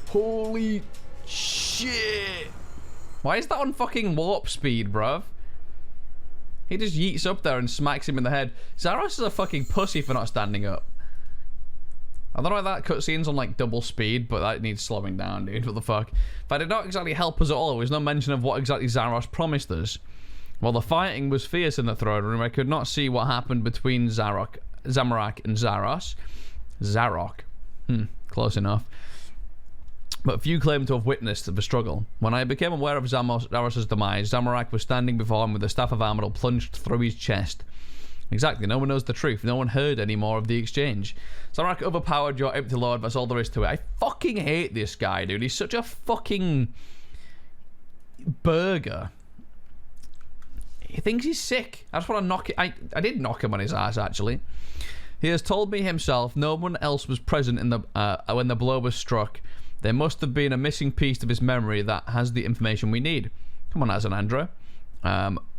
Holy shit. Why is that on fucking warp speed, bruv? He just yeets up there and smacks him in the head. Zaros is a fucking pussy for not standing up. I don't know why that cutscene's on like double speed, but that needs slowing down, dude. What the fuck? That did not exactly help us at all. There was no mention of what exactly Zaros promised us. While the fighting was fierce in the throne room, I could not see what happened between Zamorak and Zaros. Zarok. Close enough. But few claim to have witnessed the struggle. When I became aware of Zaros' demise, Zamorak was standing before him with the staff of Armadil plunged through his chest. Exactly, no one knows the truth. No one heard any more of the exchange. Zamorak overpowered your empty lord, that's all there is to it. I fucking hate this guy, dude. He's such a fucking burger. He thinks he's sick. I just want to knock it. I did knock him on his ass, actually. He has told me himself no one else was present in the when the blow was struck. There must have been a missing piece of his memory that has the information we need. Come on, Azanandra.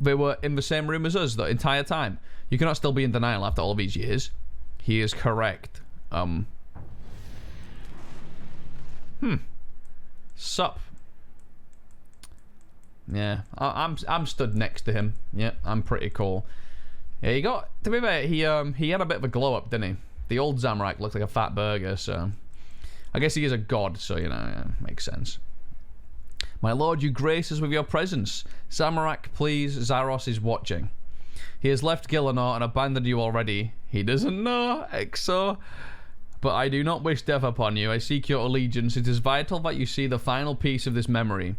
They were in the same room as us the entire time. You cannot still be in denial after all these years. He is correct. Sup. Yeah, I'm stood next to him. Yeah, I'm pretty cool. Yeah, he got, to be fair, he had a bit of a glow up, didn't he? The old Zamorak looked like a fat burger, so I guess he is a god, so you know, yeah, makes sense. My lord, you grace us with your presence. Zamorak, please, Zaros is watching. He has left Gielinor and abandoned you already. He doesn't know, Exo. But I do not wish death upon you. I seek your allegiance. It is vital that you see the final piece of this memory.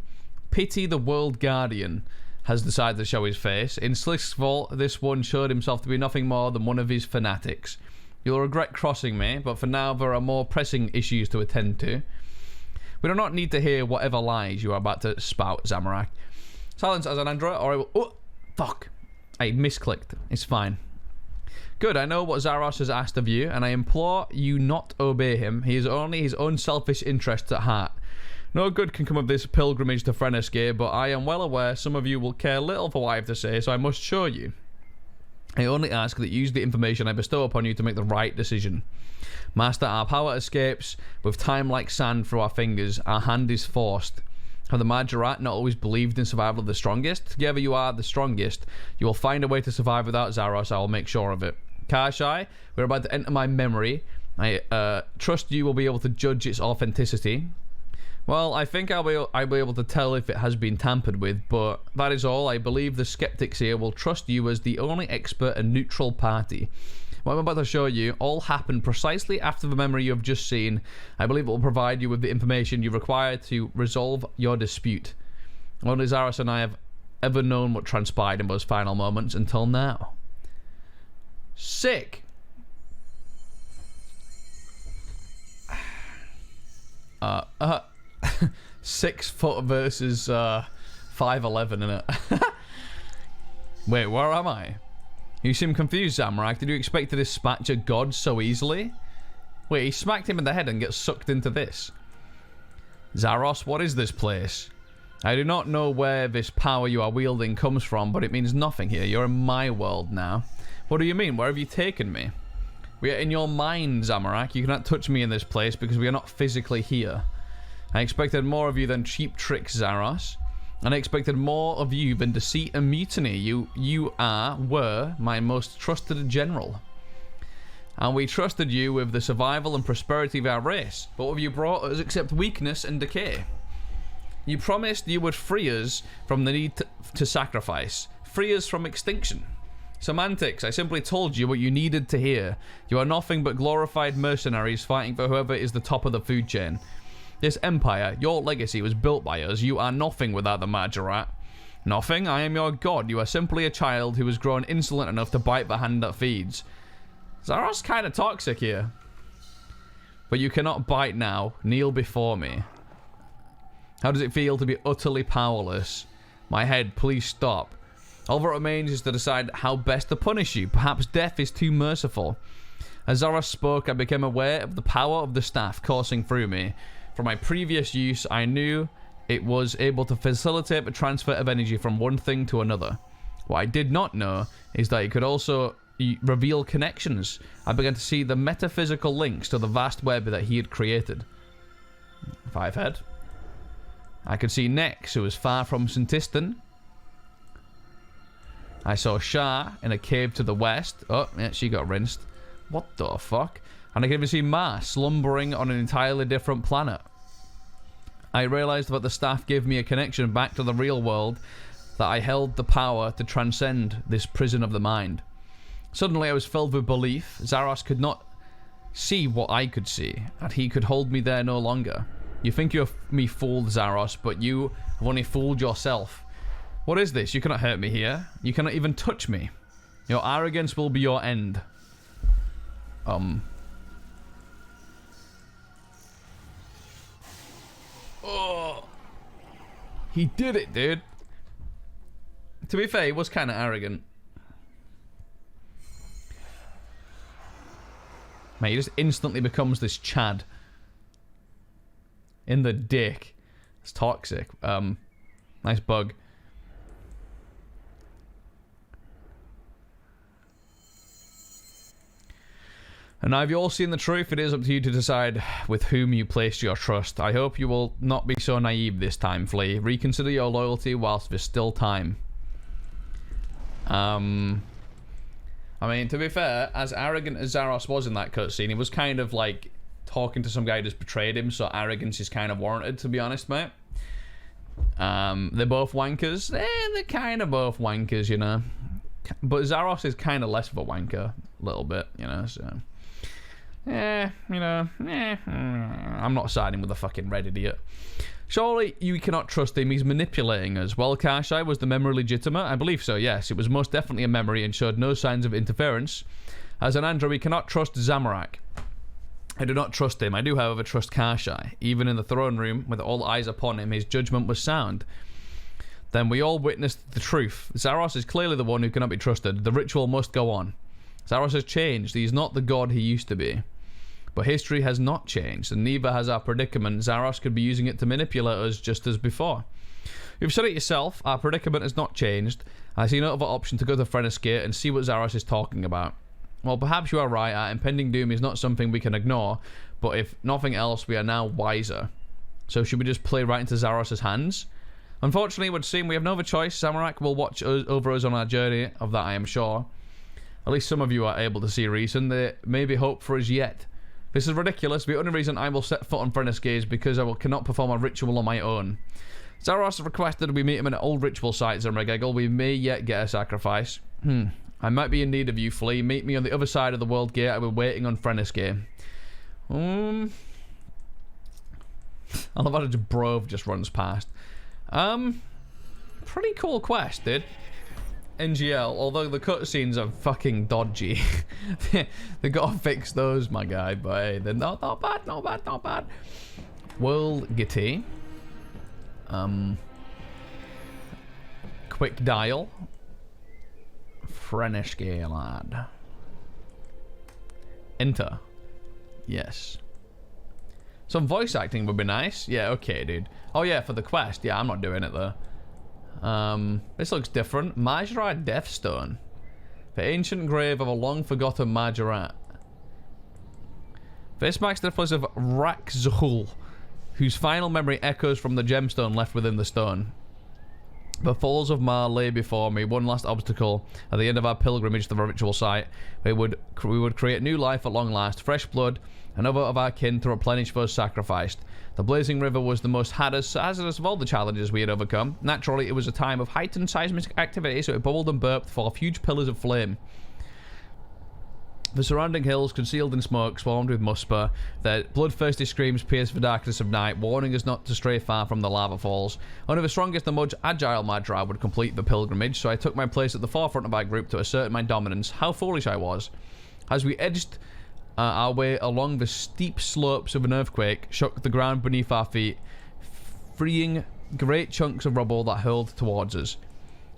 Pity the World Guardian has decided to show his face. In Sliske's vault, this one showed himself to be nothing more than one of his fanatics. You'll regret crossing me, but for now there are more pressing issues to attend to. We do not need to hear whatever lies you are about to spout, Zamorak. Silence, Azanandra, or I will... Oh, fuck. I misclicked. It's fine. Good, I know what Zaros has asked of you, and I implore you not obey him. He has only his own selfish interests at heart. No good can come of this pilgrimage to Runescape, but I am well aware some of you will care little for what I have to say, so I must show you. I only ask that you use the information I bestow upon you to make the right decision. Master, our power escapes with time like sand through our fingers. Our hand is forced. Have the Majorat not always believed in survival of the strongest? Together you are the strongest. You will find a way to survive without Zaros. I will make sure of it. Kashai, we're about to enter my memory. I trust you will be able to judge its authenticity. Well, I think I'll be able to tell if it has been tampered with, but that is all. I believe the skeptics here will trust you as the only expert and neutral party. What I'm about to show you all happened precisely after the memory you have just seen. I believe it will provide you with the information you require to resolve your dispute. Only Zaros and I have ever known what transpired in those final moments until now. Sick! 6 foot versus 5'11", innit? Wait, where am I? You seem confused, Zamorak. Did you expect to dispatch a god so easily? Wait, he smacked him in the head and gets sucked into this. Zaros, what is this place? I do not know where this power you are wielding comes from, but it means nothing here. You're in my world now. What do you mean? Where have you taken me? We are in your mind, Zamorak. You cannot touch me in this place because we are not physically here. I expected more of you than cheap tricks, Zaros. And I expected more of you than deceit and mutiny. You were my most trusted general. And we trusted you with the survival and prosperity of our race. But what have you brought us except weakness and decay? You promised you would free us from the need to sacrifice. Free us from extinction. Semantics, I simply told you what you needed to hear. You are nothing but glorified mercenaries fighting for whoever is the top of the food chain. This empire, your legacy, was built by us. You are nothing without the Majorat. Nothing? I am your god. You are simply a child who has grown insolent enough to bite the hand that feeds. Zaros kind of toxic here. But you cannot bite now. Kneel before me. How does it feel to be utterly powerless? My head, please stop. All that remains is to decide how best to punish you. Perhaps death is too merciful. As Zaros spoke, I became aware of the power of the staff coursing through me. From my previous use, I knew it was able to facilitate the transfer of energy from one thing to another. What I did not know is that it could also reveal connections. I began to see the metaphysical links to the vast web that he had created. Fivehead. I could see Nex, who was far from Santistan. I saw Shah in a cave to the west. Oh, yeah, she got rinsed. What the fuck? And I could even see Ma slumbering on an entirely different planet. I realized that the staff gave me a connection back to the real world, that I held the power to transcend this prison of the mind. Suddenly I was filled with belief. Zaros could not see what I could see, and he could hold me there no longer. You think you have me fooled, Zaros, but you have only fooled yourself. What is this? You cannot hurt me here. You cannot even touch me. Your arrogance will be your end. Oh, he did it, dude. To be fair, he was kind of arrogant. Mate, he just instantly becomes this Chad. In the dick. It's toxic. Nice bug. And now, have you all seen the truth? It is up to you to decide with whom you place your trust. I hope you will not be so naive this time, Flea. Reconsider your loyalty whilst there's still time. I mean, to be fair, as arrogant as Zaros was in that cutscene, he was kind of like talking to some guy who just betrayed him, so arrogance is kind of warranted, to be honest, mate. They're both wankers. They're kind of both wankers, you know. But Zaros is kind of less of a wanker, a little bit, you know, so... I'm not siding with the fucking red idiot. Surely you cannot trust him, he's manipulating us. Well, Karshai, was the memory legitimate? I believe so, yes. It was most definitely a memory and showed no signs of interference. As an Andra, we cannot trust Zamorak. I do not trust him. I do, however, trust Karshai. Even in the throne room, with all eyes upon him, his judgment was sound. Then we all witnessed the truth. Zaros is clearly the one who cannot be trusted. The ritual must go on. Zaros has changed. He is not the god he used to be. But history has not changed, and neither has our predicament. Zaros could be using it to manipulate us just as before. You've said it yourself, our predicament has not changed. I see no other option to go to Runescape and see what Zaros is talking about. Well, perhaps you are right, our impending doom is not something we can ignore, but if nothing else, we are now wiser. So should we just play right into Zaros' hands? Unfortunately, it would seem we have no other choice. Zamorak will watch over us on our journey, of that I am sure. At least some of you are able to see reason. There may be hope for us yet. This is ridiculous. The only reason I will set foot on Runescape is because I cannot perform a ritual on my own. Zaros requested we meet him at an old ritual site, Zermagegel. We may yet get a sacrifice. I might be in need of you, Flea. Meet me on the other side of the world gate. I'll be waiting on Sliske. I love how the Brove just runs past. Pretty cool quest, dude. NGL, although the cutscenes are fucking dodgy. They gotta fix those, my guy, but hey, they're not bad, not bad, not bad. World Gitty. Quick dial. Sliske, lad. Enter. Yes. Some voice acting would be nice. Yeah, okay, dude. Oh yeah, for the quest. Yeah, I'm not doing it though. This looks different. Majorat Deathstone. The ancient grave of a long-forgotten Majorat. This marks the place of Rakzhul, whose final memory echoes from the gemstone left within the stone. The falls of Mar lay before me, one last obstacle at the end of our pilgrimage to the ritual site. We would create new life at long last, fresh blood, another of our kin to replenish those sacrificed. The blazing river was the most hazardous of all the challenges we had overcome. Naturally, it was a time of heightened seismic activity, so it bubbled and burped forth huge pillars of flame. The surrounding hills, concealed in smoke, swarmed with musper. Their bloodthirsty screams pierced the darkness of night, warning us not to stray far from the lava falls. Only the strongest and most agile Majorat would complete the pilgrimage, so I took my place at the forefront of our group to assert my dominance. How foolish I was. As we edged our way along the steep slopes of an earthquake, shook the ground beneath our feet, freeing great chunks of rubble that hurled towards us.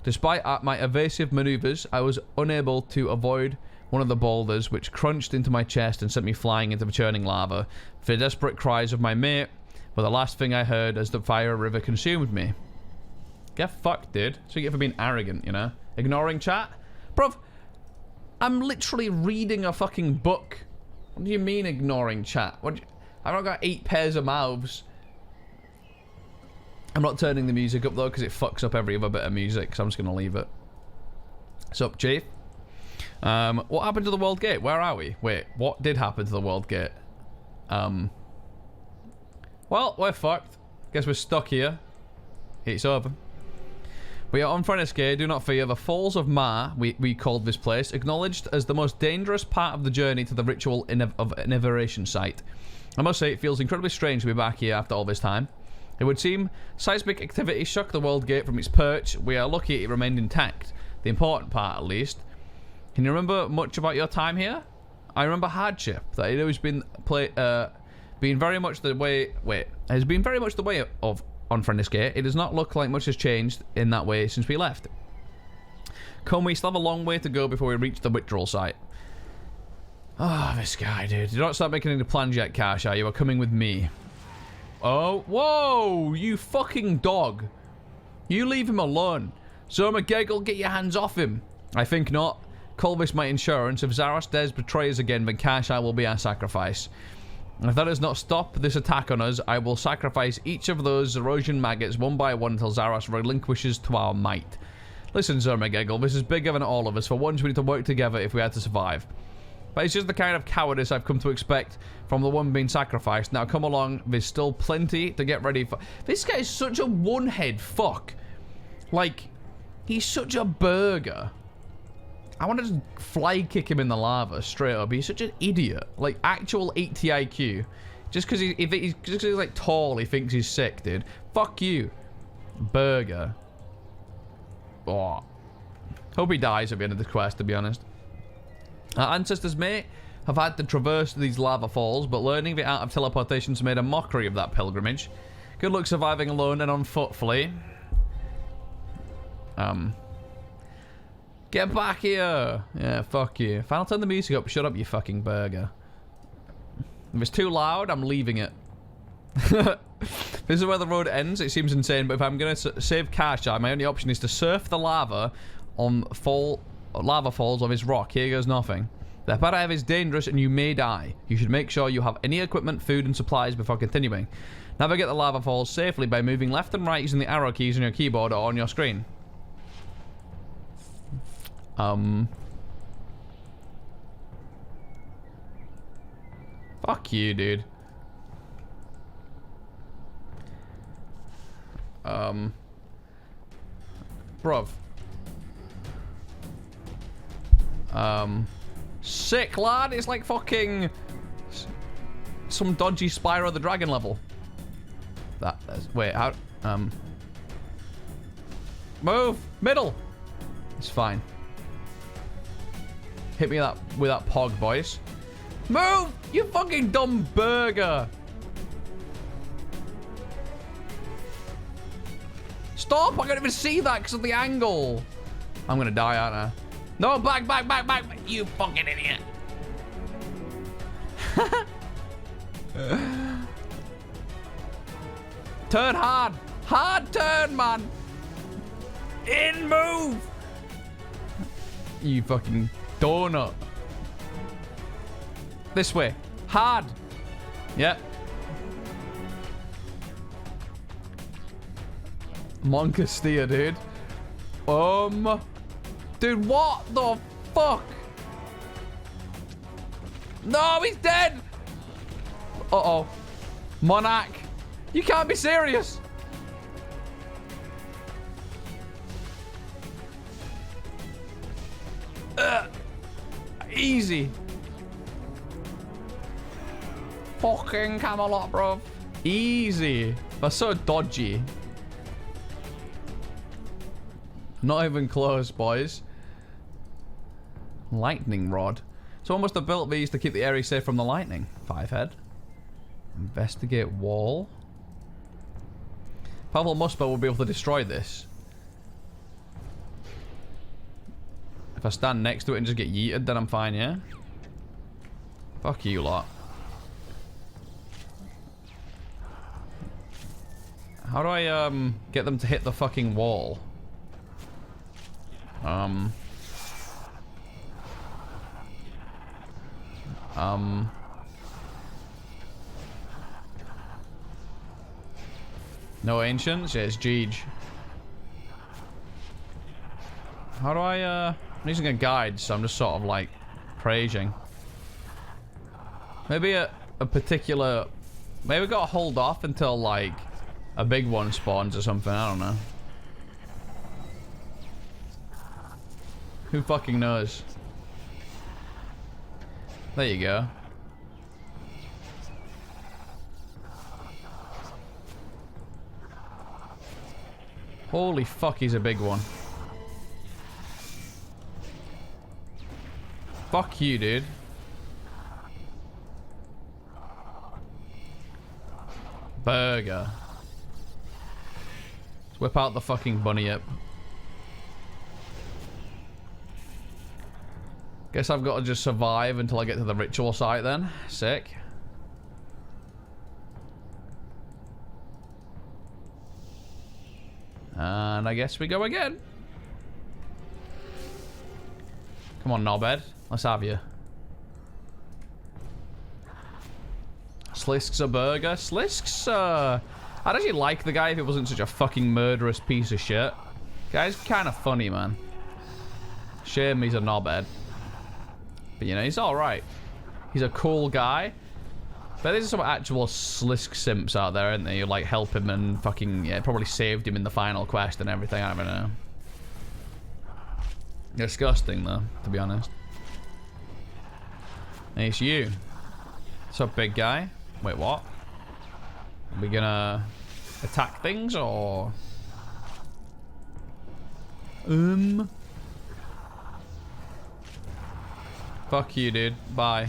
Despite my evasive maneuvers, I was unable to avoid one of the boulders, which crunched into my chest and sent me flying into the churning lava. The desperate cries of my mate were the last thing I heard as the fire river consumed me. Get fucked, dude. That's what you get for being arrogant, you know? Ignoring chat? Bruv, I'm literally reading a fucking book. What do you mean ignoring chat? I've not got 8 pairs of mouths. I'm not turning the music up though, because it fucks up every other bit of music, so I'm just going to leave it. Sup, Chief? What happened to the world gate? Where are we? Wait, what did happen to the world gate? Well, we're fucked. Guess we're stuck here. It's over. We are on Sliske. Do not fear. The Falls of Mar, we called this place, acknowledged as the most dangerous part of the journey to the Ritual of Rejuvenation site. I must say, it feels incredibly strange to be back here after all this time. It would seem seismic activity shook the world gate from its perch. We are lucky it remained intact. The important part, at least. Can you remember much about your time here? I remember hardship. That it always been very much the way. Has been very much the way of on Sliske. It does not look like much has changed in that way since we left. Come, we still have a long way to go before we reach the ritual site. Ah, this guy, dude. You don't start making any plans yet, Kasha. You are coming with me. Oh, whoa! You fucking dog. You leave him alone. Zermagegel, get your hands off him. I think not. Call this my insurance. If Zaros dares betray us again, then Kasha will be our sacrifice. If that does not stop this attack on us, I will sacrifice each of those erosion maggots one by one until Zaros relinquishes to our might. Listen, Zermagegel, this is bigger than all of us. For once, we need to work together if we are to survive. But it's just the kind of cowardice I've come to expect from the one being sacrificed. Now come along, there's still plenty to get ready for. This guy is such a one-head fuck. Like, he's such a burger. I want to just fly kick him in the lava straight up. He's such an idiot. Like, actual 80 IQ. Just because he's like tall, he thinks he's sick, dude. Fuck you. Burger. Oh. Hope he dies at the end of this quest, to be honest. Our ancestors may have had to traverse these lava falls, but learning the art of teleportation's made a mockery of that pilgrimage. Good luck surviving alone and on foot, Flea. Get back here! Yeah, fuck you. If I'll turn the music up, shut up, you fucking burger. If it's too loud, I'm leaving it. This is where the road ends. It seems insane, but if I'm going to save Kasha, my only option is to surf the lava on lava falls of his rock. Here goes nothing. The path is dangerous and you may die. You should make sure you have any equipment, food, and supplies before continuing. Navigate the lava falls safely by moving left and right using the arrow keys on your keyboard or on your screen. Fuck you, dude. Bruv. Sick, lad. It's like fucking some dodgy Spyro the Dragon level. Wait, how? Move! Middle! It's fine. Hit me with that pog, boys. Move! You fucking dumb burger! Stop! I can't even see that because of the angle. I'm gonna die, aren't I? No, back! You fucking idiot! Turn hard! Hard turn, man! In move! You fucking donut. This way. Hard! Yep. Moncastia, dude. Dude, what the fuck? No, he's dead! Uh-oh. Monarch. You can't be serious. Easy. Fucking Camelot, bro. Easy. That's so dodgy. Not even close, boys. Lightning rod. Someone must have built these to keep the area safe from the lightning. 5 head. Investigate wall. Pavel Musper will be able to destroy this. If I stand next to it and just get yeeted, then I'm fine, yeah? Fuck you lot. How do I get them to hit the fucking wall? No ancients? Yeah, it's Jeej. How do I, I'm using a guide, so I'm just sort of like praising. Maybe a particular, maybe we gotta hold off until like a big one spawns or something, I don't know. Who fucking knows? There you go. Holy fuck, he's a big one. Fuck you, dude. Burger. Let's whip out the fucking bunny up. Guess I've got to just survive until I get to the ritual site then. Sick. And I guess we go again. Come on, knobhead. Let's have you. Sliske's a burger. Sliske's, I'd actually like the guy if he wasn't such a fucking murderous piece of shit. Guy's kind of funny, man. Shame he's a knobhead. But, you know, he's alright. He's a cool guy. But there's some actual Sliske simps out there, aren't there? You like help him and fucking, yeah, probably saved him in the final quest and everything. I don't know. Disgusting, though, to be honest. Hey, it's you. What's up, big guy? Wait, what? Are we gonna attack things, or? Fuck you, dude. Bye,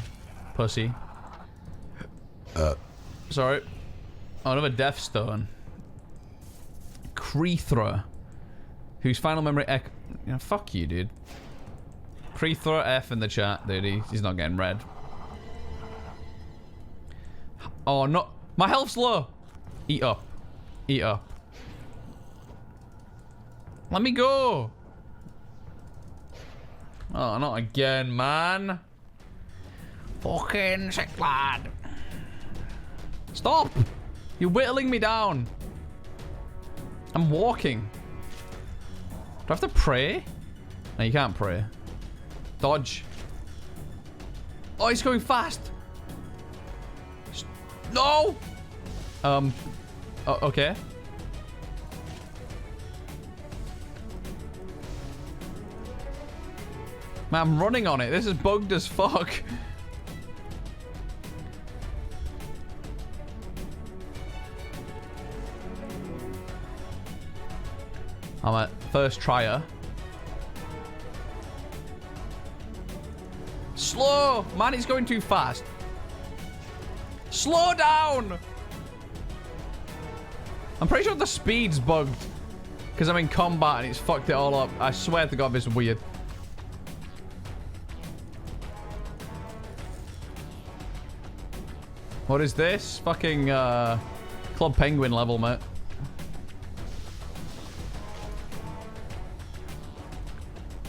pussy. Sorry. Oh, another Death Stone. Krethra. Whose final memory you know, fuck you, dude. Krethra F in the chat, dude. He's not getting red. Oh, no. My health's low. Eat up. Eat up. Let me go. Oh, not again, man. Fucking sick lad. Stop! You're whittling me down. I'm walking. Do I have to pray? No, you can't pray. Dodge. Oh, he's going fast. No! Okay. Man, I'm running on it. This is bugged as fuck. I'm a first tryer. Slow! Man, it's going too fast. Slow down! I'm pretty sure the speed's bugged. Because I'm in combat and it's fucked it all up. I swear to God, this is weird. What is this? Fucking Club Penguin level, mate.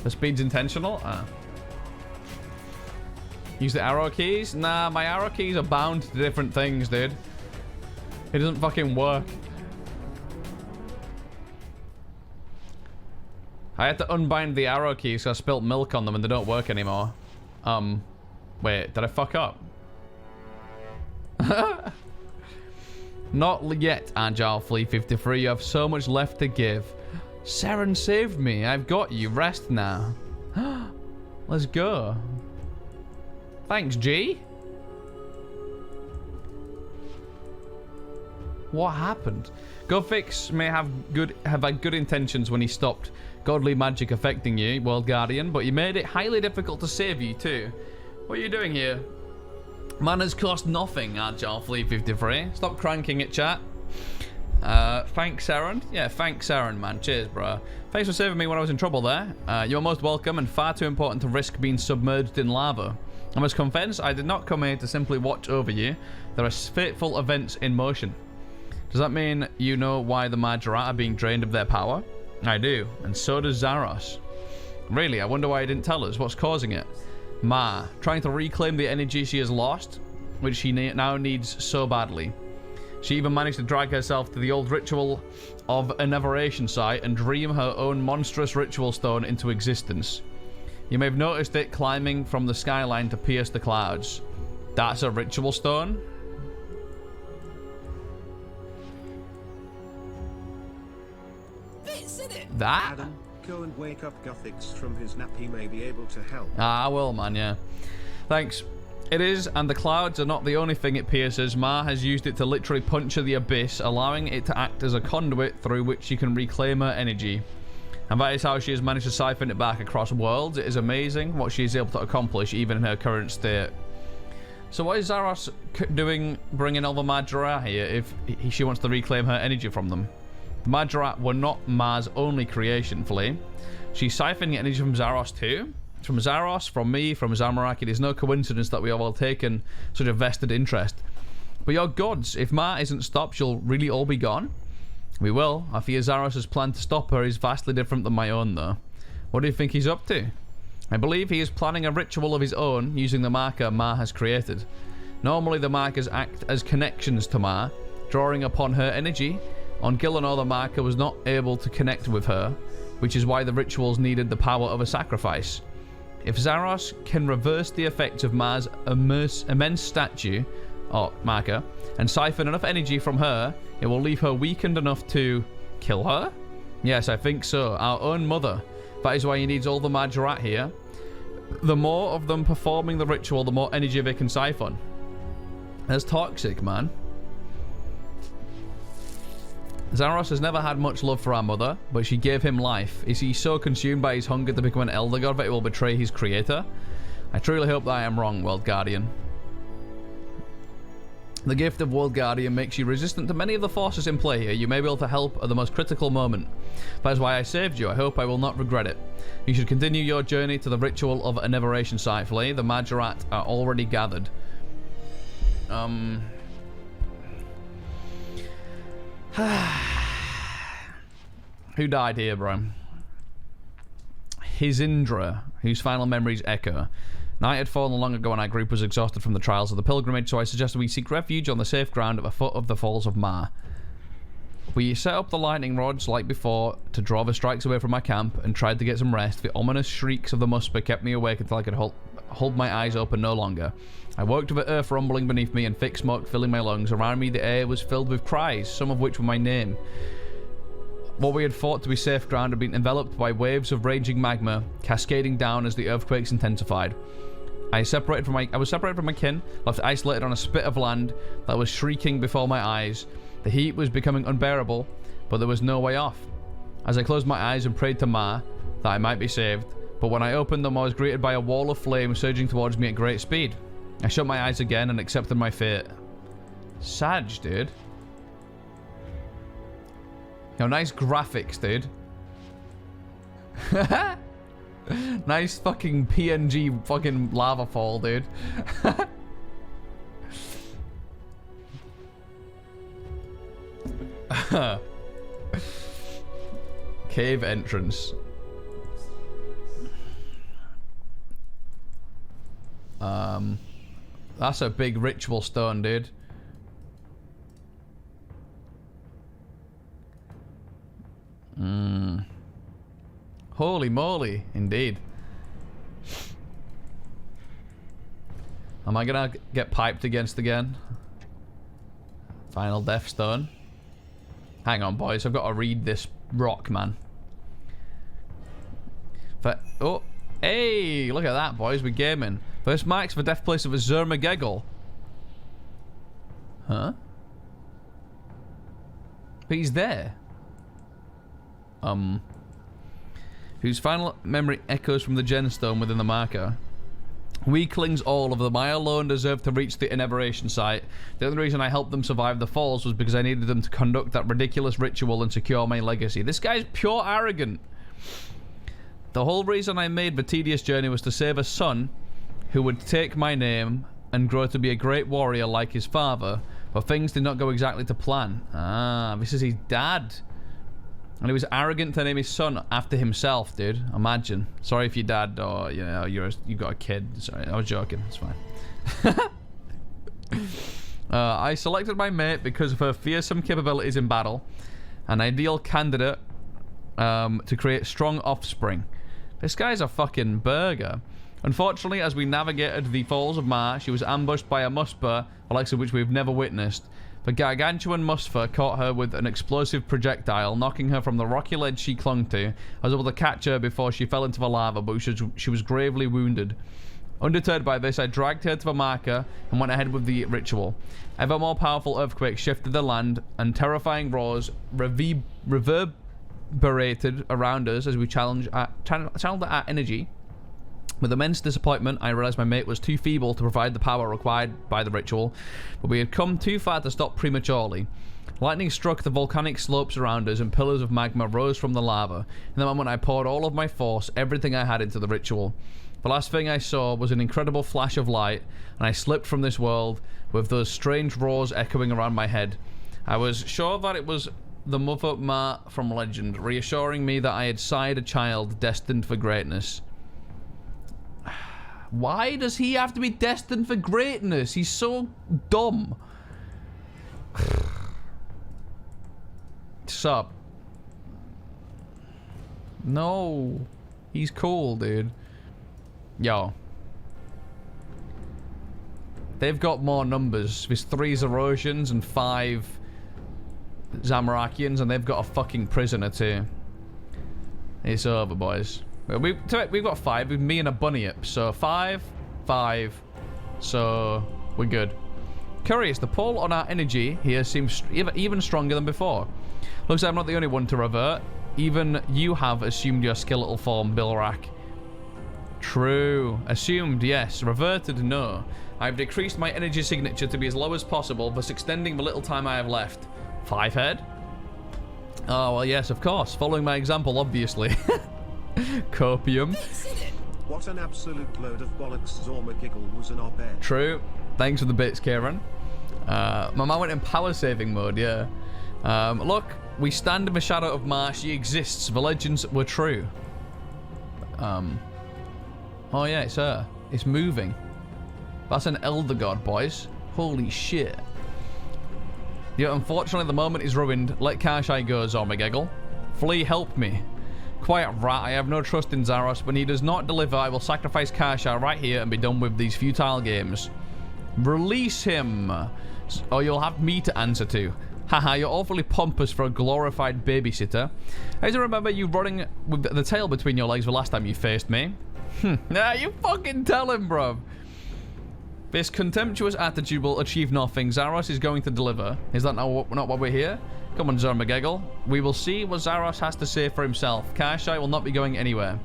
The speed's intentional? Ah. Use the arrow keys? Nah, my arrow keys are bound to different things, dude. It doesn't fucking work. I had to unbind the arrow keys, so I spilt milk on them and they don't work anymore. Wait, did I fuck up? Not yet, Agile Flea 53. You have so much left to give. Saren saved me. I've got you. Rest now. Let's go. Thanks, G. What happened? Godfix may have had good intentions when he stopped godly magic affecting you, World Guardian, but he made it highly difficult to save you too. What are you doing here? Manners cost nothing, Agile Flea 53. Stop cranking it, chat. Thanks, Saren. Yeah, thanks, Saren, man. Cheers, bro. Thanks for saving me when I was in trouble there. You're most welcome and far too important to risk being submerged in lava. I must confess, I did not come here to simply watch over you. There are fateful events in motion. Does that mean you know why the Majorat are being drained of their power? I do, and so does Zaros. Really, I wonder why he didn't tell us. What's causing it? Ma, trying to reclaim the energy she has lost, which she now needs so badly. She even managed to drag herself to the old Ritual of Rejuvenation site and dream her own monstrous ritual stone into existence. You may have noticed it climbing from the skyline to pierce the clouds. That's a ritual stone? That? Adam, go and wake up Guthix from his nap. He may be able to help. Ah, I will, man, yeah. Thanks. It is, and the clouds are not the only thing it pierces. Ma has used it to literally puncture the abyss, allowing it to act as a conduit through which she can reclaim her energy. And that is how she has managed to siphon it back across worlds. It is amazing what she is able to accomplish, even in her current state. So what is Zaros doing, bringing all the Majorat here, if she wants to reclaim her energy from them? The Majorat were not Ma's only creation, Flea. She's siphoning energy from Zaros too. From Zaros, from me, from Zamorak. It is no coincidence that we have all taken such a vested interest. But your gods, if Ma isn't stopped, she'll really all be gone? We will. I fear Zaros' plan to stop her is vastly different than my own, though. What do you think he's up to? I believe he is planning a ritual of his own using the marker Ma has created. Normally the markers act as connections to Ma, drawing upon her energy. On Gillenor, the marker was not able to connect with her, which is why the rituals needed the power of a sacrifice. If Zaros can reverse the effects of Ma's immense statue, or marker, and siphon enough energy from her, it will leave her weakened enough to kill her? Yes, I think so. Our own mother. That is why he needs all the Majorat here. The more of them performing the ritual, the more energy they can siphon. That's toxic, man. Zaros has never had much love for our mother, but she gave him life. Is he so consumed by his hunger to become an elder god that he will betray his creator? I truly hope that I am wrong, World Guardian. The gift of World Guardian makes you resistant to many of the forces in play here. You may be able to help at the most critical moment. That is why I saved you. I hope I will not regret it. You should continue your journey to the Ritual of Rejuvenation site, Flea. The Majorat are already gathered. Who died here, bro? Hizindra, whose final memories echo. Night had fallen long ago and our group was exhausted from the trials of the pilgrimage, so I suggested we seek refuge on the safe ground at the foot of the Falls of Ma. We set up the lightning rods like before to draw the strikes away from our camp and tried to get some rest. The ominous shrieks of the Musper kept me awake until I could hold my eyes open no longer. I woke to the earth rumbling beneath me and thick smoke filling my lungs. Around me the air was filled with cries, some of which were my name. What we had thought to be safe ground had been enveloped by waves of raging magma, cascading down as the earthquakes intensified. I was separated from my kin, left isolated on a spit of land that was shrieking before my eyes. The heat was becoming unbearable, but there was no way off. As I closed my eyes and prayed to Ma that I might be saved, but when I opened them I was greeted by a wall of flame surging towards me at great speed. I shut my eyes again and accepted my fate. Sag, dude. Yo, nice graphics, dude. Nice fucking PNG fucking lava fall, dude. Cave entrance. That's a big ritual stone, dude. Holy moly, indeed. Am I gonna get piped against again? Final death stone. Hang on, boys. I've got to read this rock, man. Oh, hey, look at that, boys. We're gaming. First marks for death place of a Zermagegel. Huh? But he's there. Whose final memory echoes from the gemstone within the marker. Weaklings all of them. I alone deserve to reach the inebriation site. The only reason I helped them survive the falls was because I needed them to conduct that ridiculous ritual and secure my legacy. This guy's pure arrogant. The whole reason I made the tedious journey was to save a son who would take my name and grow to be a great warrior like his father, but things did not go exactly to plan. Ah, this is his dad. And he was arrogant to name his son after himself, dude. Imagine. Sorry if your dad or, you know, you got a kid. Sorry, I was joking. It's fine. I selected my mate because of her fearsome capabilities in battle. An ideal candidate to create strong offspring. This guy's a fucking burger. Unfortunately, as we navigated the Falls of Mar, she was ambushed by a Muspur, the likes of which we've never witnessed. The gargantuan Muspur caught her with an explosive projectile, knocking her from the rocky ledge she clung to. I was able to catch her before she fell into the lava, but she was gravely wounded. Undeterred by this, I dragged her to the marker and went ahead with the ritual. Ever more powerful earthquakes shifted the land, and terrifying roars reverberated around us as we channeled our energy. With immense disappointment, I realized my mate was too feeble to provide the power required by the ritual, but we had come too far to stop prematurely. Lightning struck the volcanic slopes around us and pillars of magma rose from the lava. In the moment I poured all of my force, everything I had into the ritual. The last thing I saw was an incredible flash of light, and I slipped from this world with those strange roars echoing around my head. I was sure that it was the Mother Ma from legend, reassuring me that I had sired a child destined for greatness. Why does he have to be destined for greatness? He's so dumb. Sup? No. He's cool, dude. Yo. They've got more numbers. There's 3 Zerosians and 5 Zamarakians, and they've got a fucking prisoner too. It's over, boys. We've got 5 with me and a bunyip, so 5, so we're good. Curious, the pull on our energy here seems even stronger than before. Looks like I'm not the only one to revert. Even you have assumed your skeletal form, Bilrak. True. Assumed, yes. Reverted, no. I've decreased my energy signature to be as low as possible, thus extending the little time I have left. 5 head? Oh, well, yes, of course. Following my example, obviously. Copium. What an absolute load of bollocks. Zormagiggle was an op-ed. True. Thanks for the bits, Kieran. My man went in power saving mode, yeah. Look, we stand in the shadow of Mar. She exists. The legends were true. Oh yeah, it's her. It's moving. That's an elder god, boys. Holy shit. Yeah, unfortunately the moment is ruined. Let Karshai go, Zormagiggle. Flee, help me. Quiet rat, I have no trust in Zaros. When he does not deliver, I will sacrifice Karshai right here and be done with these futile games. Release him, or you'll have me to answer to. Haha, you're awfully pompous for a glorified babysitter. I do remember you running with the tail between your legs the last time you faced me. Nah, you fucking tell him, bruv. This contemptuous attitude will achieve nothing. Zaros is going to deliver. Is that not what we're here? Come on, Zormagegel. We will see what Zaros has to say for himself. Kashai will not be going anywhere.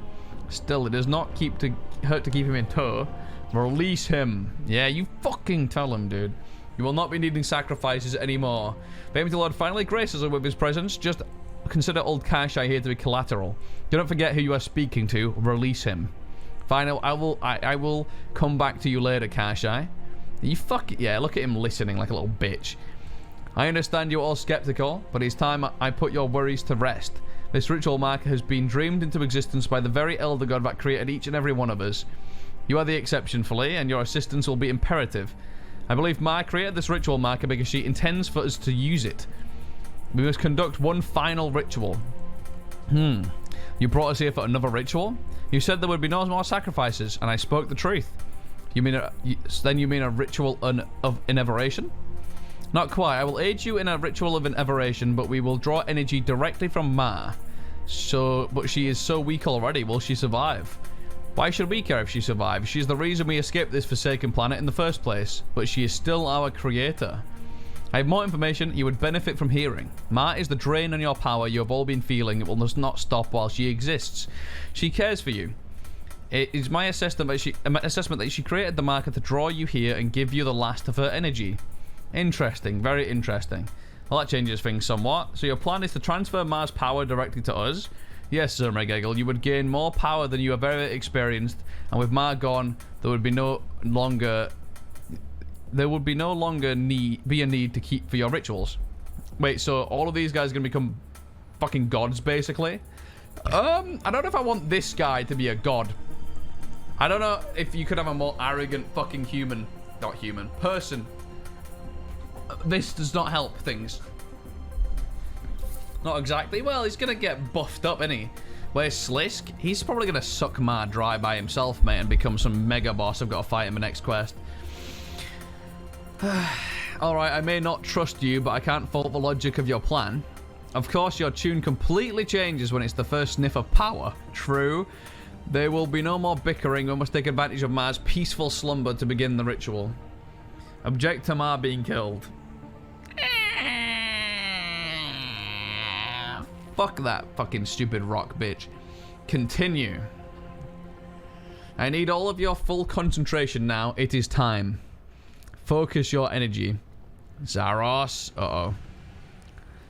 Still, it does not hurt to keep him in tow. Release him. Yeah, you fucking tell him, dude. You will not be needing sacrifices anymore. Maybe the Lord finally graces us with his presence. Just consider old Kashai here to be collateral. Do not forget who you are speaking to. Release him. Fine, I will come back to you later, Kashai. You yeah, look at him listening like a little bitch. I understand you're all skeptical, but it's time I put your worries to rest. This ritual marker has been dreamed into existence by the very elder god that created each and every one of us. You are the exception, Philly, and your assistance will be imperative. I believe Ma created this ritual marker because she intends for us to use it. We must conduct one final ritual. You brought us here for another ritual? You said there would be no more sacrifices, and I spoke the truth. You mean then you mean a ritual of inevoration? Not quite. I will aid you in a ritual of inevoration, but we will draw energy directly from Ma. But she is so weak already. Will she survive? Why should we care if she survives? She's the reason we escaped this forsaken planet in the first place. But she is still our creator. I have more information you would benefit from hearing. Ma is the drain on your power you have all been feeling. It will just not stop while she exists. She cares for you. It is my assessment that she created the marker to draw you here and give you the last of her energy. Interesting, very interesting. Well, that changes things somewhat. So your plan is to transfer Ma's power directly to us? Yes, Sir Megegel, you would gain more power than you have ever experienced, and with Ma gone, there would no longer be a need to keep for your rituals. Wait, so all of these guys are gonna become fucking gods, basically? I don't know if I want this guy to be a god. I don't know if you could have a more arrogant fucking person. This does not help things. Not exactly. Well, he's gonna get buffed up, isn't he? Where's Sliske? He's probably gonna suck Ma dry by himself, mate, and become some mega boss. I've got to fight him in the next quest. Alright, I may not trust you, but I can't fault the logic of your plan. Of course, your tune completely changes when it's the first sniff of power. True. There will be no more bickering. We must take advantage of Ma's peaceful slumber to begin the ritual. Object to Ma being killed. Fuck that fucking stupid rock bitch. Continue. I need all of your full concentration now. It is time. Focus your energy. Zaros. Uh-oh.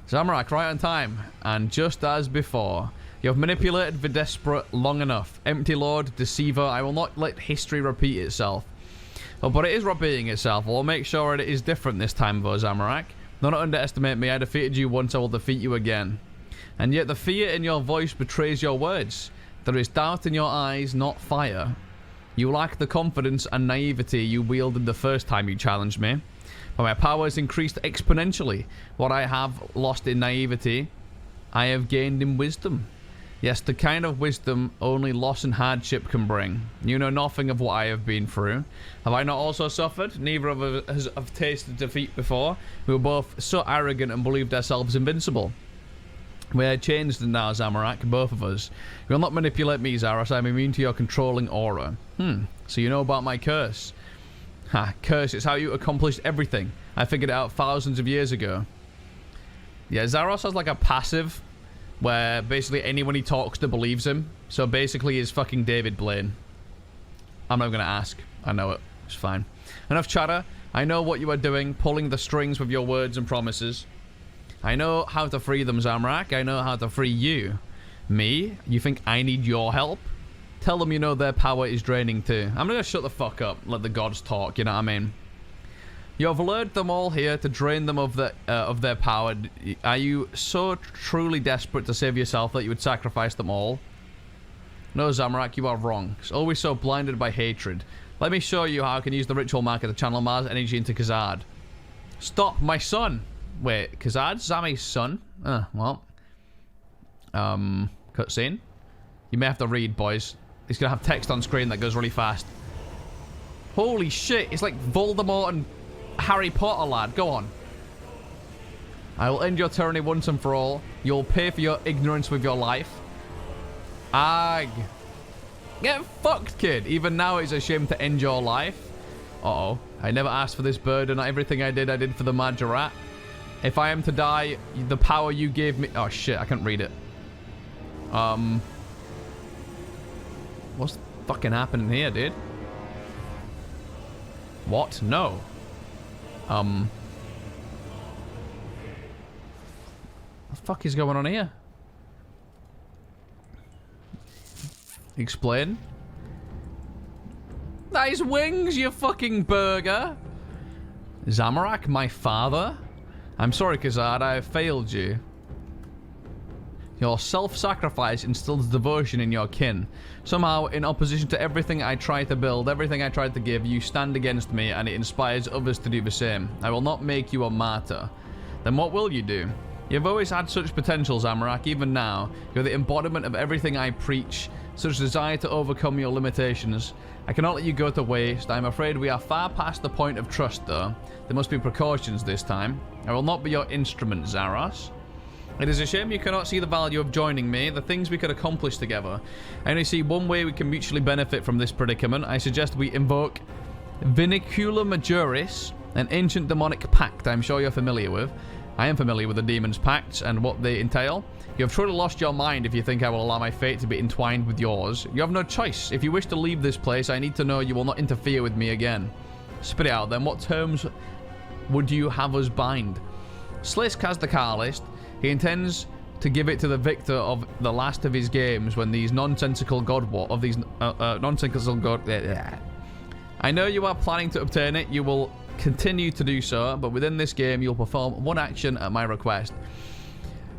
Zamorak, right on time. And just as before. You have manipulated the desperate long enough. Empty Lord, Deceiver, I will not let history repeat itself. Oh, but it is repeating itself. We'll make sure it is different this time, though, Zamorak. Do not underestimate me. I defeated you once, I will defeat you again. And yet the fear in your voice betrays your words. There is doubt in your eyes, not fire. You lack the confidence and naivety you wielded the first time you challenged me. But my power has increased exponentially. What I have lost in naivety, I have gained in wisdom. Yes, the kind of wisdom only loss and hardship can bring. You know nothing of what I have been through. Have I not also suffered? Neither of us have tasted defeat before. We were both so arrogant and believed ourselves invincible. We are changed now, Zamorak, both of us. You will not manipulate me, Zaros. I am immune to your controlling aura. So you know about my curse. Ha, curse, it's how you accomplished everything. I figured it out thousands of years ago. Yeah, Zaros has like a passive where basically anyone he talks to believes him. So basically he's fucking David Blaine. I'm not gonna ask. I know it. It's fine. Enough chatter. I know what you are doing, pulling the strings with your words and promises. I know how to free them, Zamorak. I know how to free you. Me? You think I need your help? Tell them you know their power is draining too. I'm gonna shut the fuck up. Let the gods talk, you know what I mean? You have lured them all here to drain them of their power. Are you so truly desperate to save yourself that you would sacrifice them all? No, Zamorak, you are wrong. It's always so blinded by hatred. Let me show you how I can use the ritual marker to channel Mars energy into Khazad. Stop, my son! Wait, Khazad's Zami's son? Well. Cutscene? You may have to read, boys. He's gonna have text on screen that goes really fast. Holy shit, it's like Voldemort and Harry Potter, lad. Go on. I will end your tyranny once and for all. You'll pay for your ignorance with your life. Ag. Get fucked, kid. Even now it's a shame to end your life. Uh-oh. I never asked for this burden. Everything I did for the Majorat. If I am to die, the power you gave me... Oh, shit. I can't read it. What's fucking happening here, dude? What? No. What the fuck is going on here? Explain. Nice wings, you fucking burger. Zamorak, my father? I'm sorry, Khazad, I have failed you. Your self-sacrifice instills devotion in your kin. Somehow, in opposition to everything I tried to build, everything I tried to give, you stand against me, and it inspires others to do the same. I will not make you a martyr. Then what will you do? You've always had such potential, Zamorak, even now. You're the embodiment of everything I preach, such desire to overcome your limitations. I cannot let you go to waste. I'm afraid we are far past the point of trust, though. There must be precautions this time. I will not be your instrument, Zaros. It is a shame you cannot see the value of joining me, the things we could accomplish together. I only see one way we can mutually benefit from this predicament. I suggest we invoke Viniculum Majoris, an ancient demonic pact I'm sure you're familiar with. I am familiar with the demon's pacts and what they entail. You have truly lost your mind if you think I will allow my fate to be entwined with yours. You have no choice. If you wish to leave this place, I need to know you will not interfere with me again. Spit it out then. What terms would you have us bind? Sliske has the car list. He intends to give it to the victor of the last of his games when these nonsensical god war of these nonsensical god. I know you are planning to obtain it. You will continue to do so, but within this game, you'll perform one action at my request.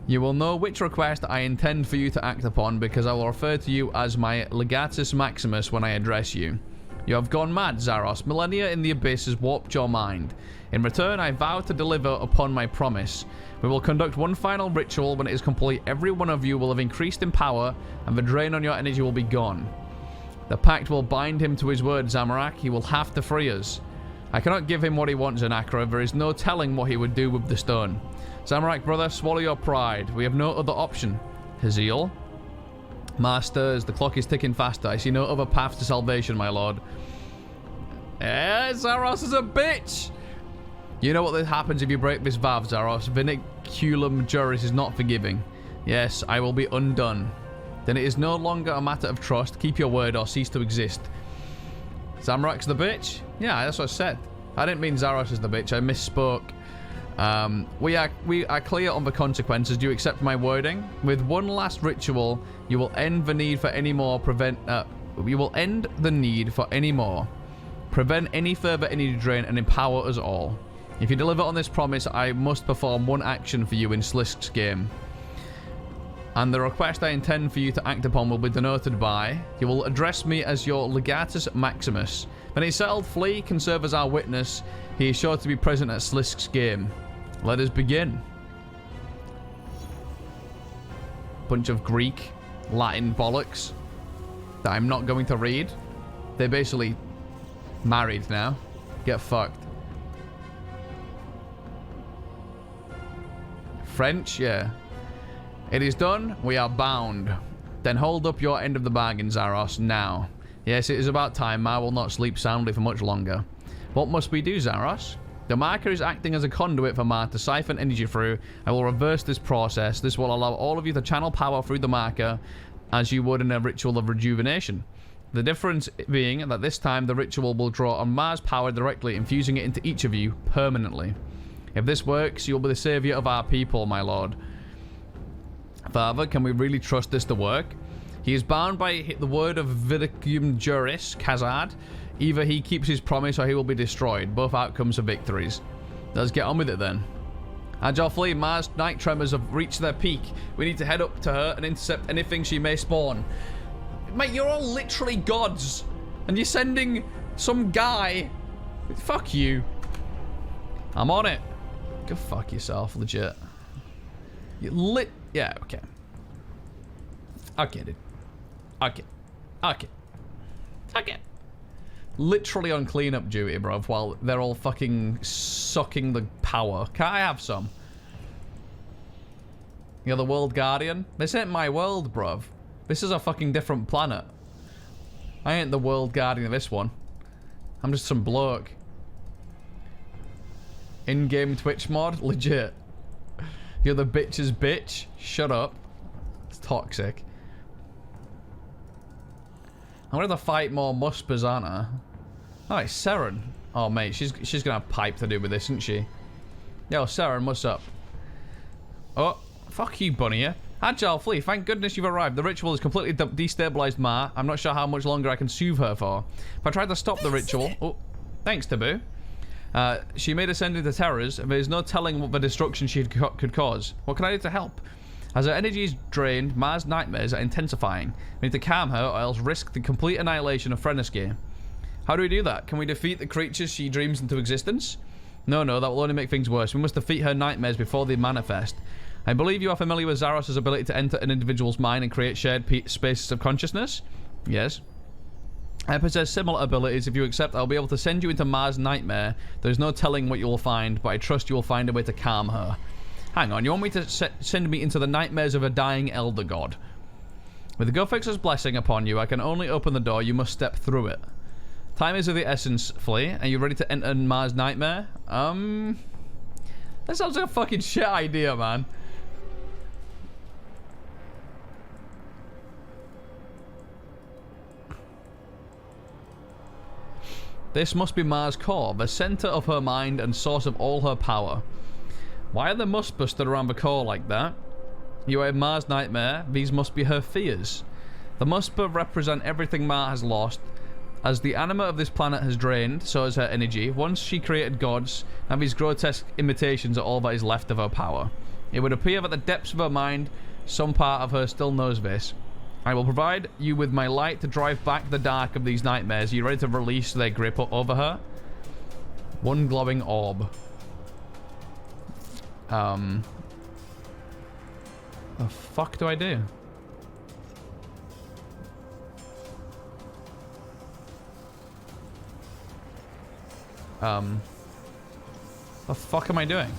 You will know which request I intend for you to act upon because I will refer to you as my Legatus Maximus when I address you. You have gone mad, Zaros. Millennia in the Abyss has warped your mind. In return, I vow to deliver upon my promise. We will conduct one final ritual. When it is complete, every one of you will have increased in power, and the drain on your energy will be gone. The Pact will bind him to his word, Zamorak. He will have to free us. I cannot give him what he wants, Anakra. There is no telling what he would do with the stone. Zamorak, brother, swallow your pride. We have no other option. Haziel? Masters, the clock is ticking faster. I see no other path to salvation, my lord. Zaros is a bitch! You know what happens if you break this vow, Zaros. Viniculum Juris is not forgiving. Yes, I will be undone. Then it is no longer a matter of trust. Keep your word or cease to exist. Zamorak's the bitch? Yeah, that's what I said. I didn't mean Zaros is the bitch. I misspoke. We are clear on the consequences. Do you accept my wording? With one last ritual, you will end the need for any more. You will end the need for any more. Prevent any further energy drain and empower us all. If you deliver on this promise, I must perform one action for you in Sliske's game. And the request I intend for you to act upon will be denoted by... You will address me as your Legatus Maximus. When he's settled, Flea can serve as our witness. He is sure to be present at Sliske's game. Let us begin. Bunch of Greek, Latin bollocks that I'm not going to read. They're basically married now. Get fucked. French, yeah. It is done. We are bound. Then hold up your end of the bargain, Zaros, now. Yes, it is about time. Ma will not sleep soundly for much longer. What must we do, Zaros? The marker is acting as a conduit for Ma to siphon energy through. I will reverse this process. This will allow all of you to channel power through the marker as you would in a ritual of rejuvenation. The difference being that this time the ritual will draw on Ma's power directly, infusing it into each of you permanently. If this works, you'll be the savior of our people, my lord. Father, can we really trust this to work? He is bound by the word of Viniculum Juris, Khazad. Either he keeps his promise or he will be destroyed. Both outcomes are victories. Let's get on with it then. Agile Flea, Mars night tremors have reached their peak. We need to head up to her and intercept anything she may spawn. Mate, you're all literally gods. And you're sending some guy. Fuck you. I'm on it. Go fuck yourself, legit. You yeah, okay. Okay, dude. Okay. Literally on cleanup duty, bro, while they're all fucking sucking the power. Can I have some? You're the world guardian? This ain't my world, bruv. This is a fucking different planet. I ain't the world guardian of this one. I'm just some bloke. In-game Twitch mod? Legit. You're the bitch's bitch? Shut up. It's toxic. I'm gonna have to fight more muspers, aren't I? Oh, it's Seren. Oh, mate, she's gonna have pipe to do with this, isn't she? Yo, Seren, what's up? Oh, fuck you, Bunny. Agile Flea, thank goodness you've arrived. The ritual has completely destabilized Ma. I'm not sure how much longer I can soothe her for. If I tried to stop the ritual... Oh, thanks, Taboo. She may descend into terrors, and there's no telling what the destruction she could cause. What can I do to help? As her energy is drained, Ma's nightmares are intensifying. We need to calm her, or else risk the complete annihilation of Sliske. How do we do that? Can we defeat the creatures she dreams into existence? No, that will only make things worse. We must defeat her nightmares before they manifest. I believe you are familiar with Zaros' ability to enter an individual's mind and create shared spaces of consciousness? Yes. I possess similar abilities. If you accept, I'll be able to send you into Ma's nightmare. There's no telling what you will find, but I trust you will find a way to calm her. Hang on, you want me to send me into the nightmares of a dying elder god? With the Go-Fixer's blessing upon you, I can only open the door. You must step through it. Time is of the essence, Flea. Are you ready to enter Ma's nightmare? That sounds like a fucking shit idea, man. This must be Ma's core, the center of her mind and source of all her power. Why are the Muspers stood around the core like that? You are in Ma's nightmare. These must be her fears. The Musper represent everything Ma has lost. As the anima of this planet has drained, so has her energy. Once she created gods, and these grotesque imitations are all that is left of her power. It would appear that the depths of her mind, some part of her still knows this. I will provide you with my light to drive back the dark of these nightmares. Are you ready to release their grip over her? One glowing orb. The fuck do I do? The fuck am I doing?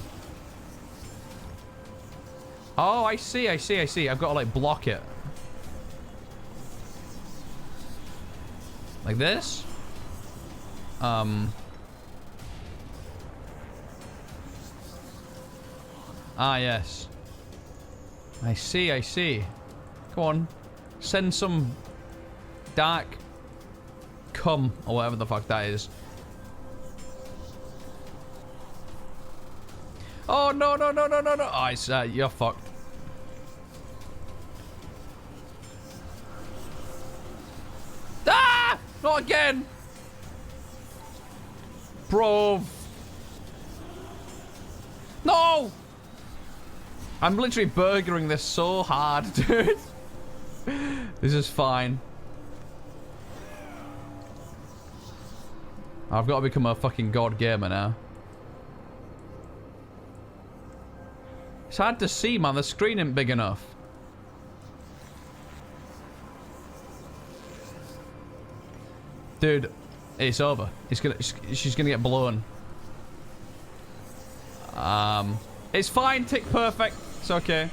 Oh, I see. I've got to, like, block it. Like this? Ah, yes. I see. Go on. Send some dark cum, or whatever the fuck that is. Oh, no. Oh, you're fucked. Ah! Not again! Bro. No! I'm literally burgering this so hard, dude. This is fine. I've got to become a fucking god gamer now. It's hard to see, man. The screen isn't big enough. Dude, it's over. She's gonna get blown. It's fine. Tick perfect. It's okay.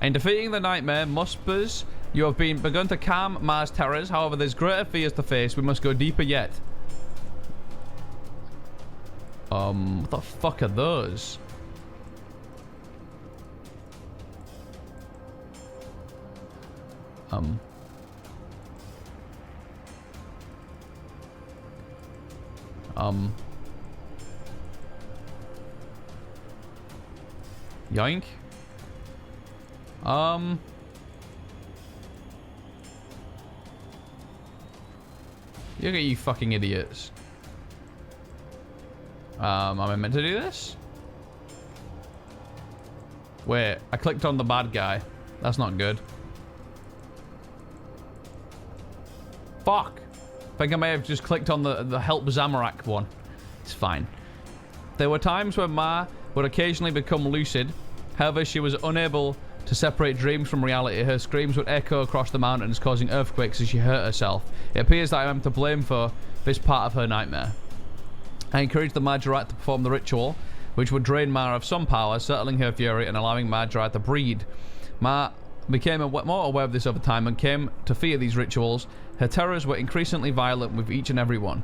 In defeating the nightmare, Muspers, you have begun to calm Ma's terrors. However, there's greater fears to face. We must go deeper yet. What the fuck are those? Yoink. Look at you fucking idiots. Am I meant to do this? Wait, I clicked on the bad guy. That's not good. Fuck. I think I may have just clicked on the help Zamorak one. It's fine. There were times when Ma would occasionally become lucid. However, she was unable to separate dreams from reality. Her screams would echo across the mountains, causing earthquakes as she hurt herself. It appears that I am to blame for this part of her nightmare. I encouraged the Majorat to perform the ritual. which would drain Ma of some power, settling her fury and allowing Madra to breed. Ma became more aware of this over time and came to fear these rituals. Her terrors were increasingly violent with each and every one.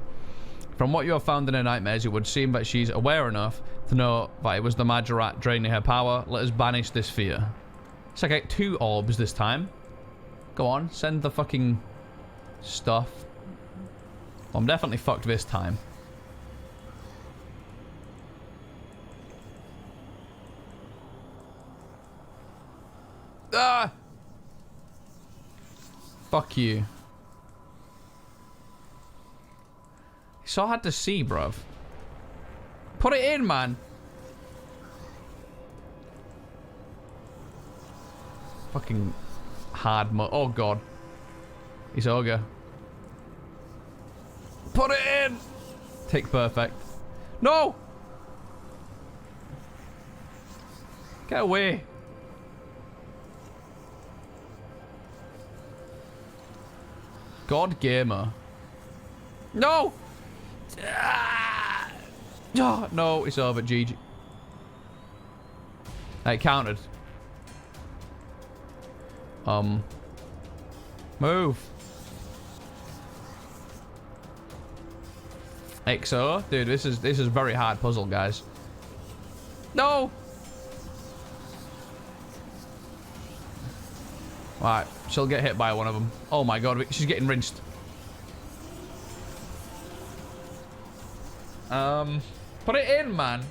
From what you have found in her nightmares, it would seem that she's aware enough to know that it was the Majorat draining her power. Let us banish this fear. So I get 2 orbs this time. Go on, send the fucking stuff. Well, I'm definitely fucked this time. Ah! Fuck you. It's so hard to see, bruv. Put it in, man. Fucking hard mo— oh god. He's ogre. Put it in! Tick perfect. No! Get away. God gamer. No! Oh, no, it's over, GG. It counted. Move. XO? Dude, this is a very hard puzzle, guys. No! Right, she'll get hit by one of them. Oh my god, she's getting rinsed. Put it in, man.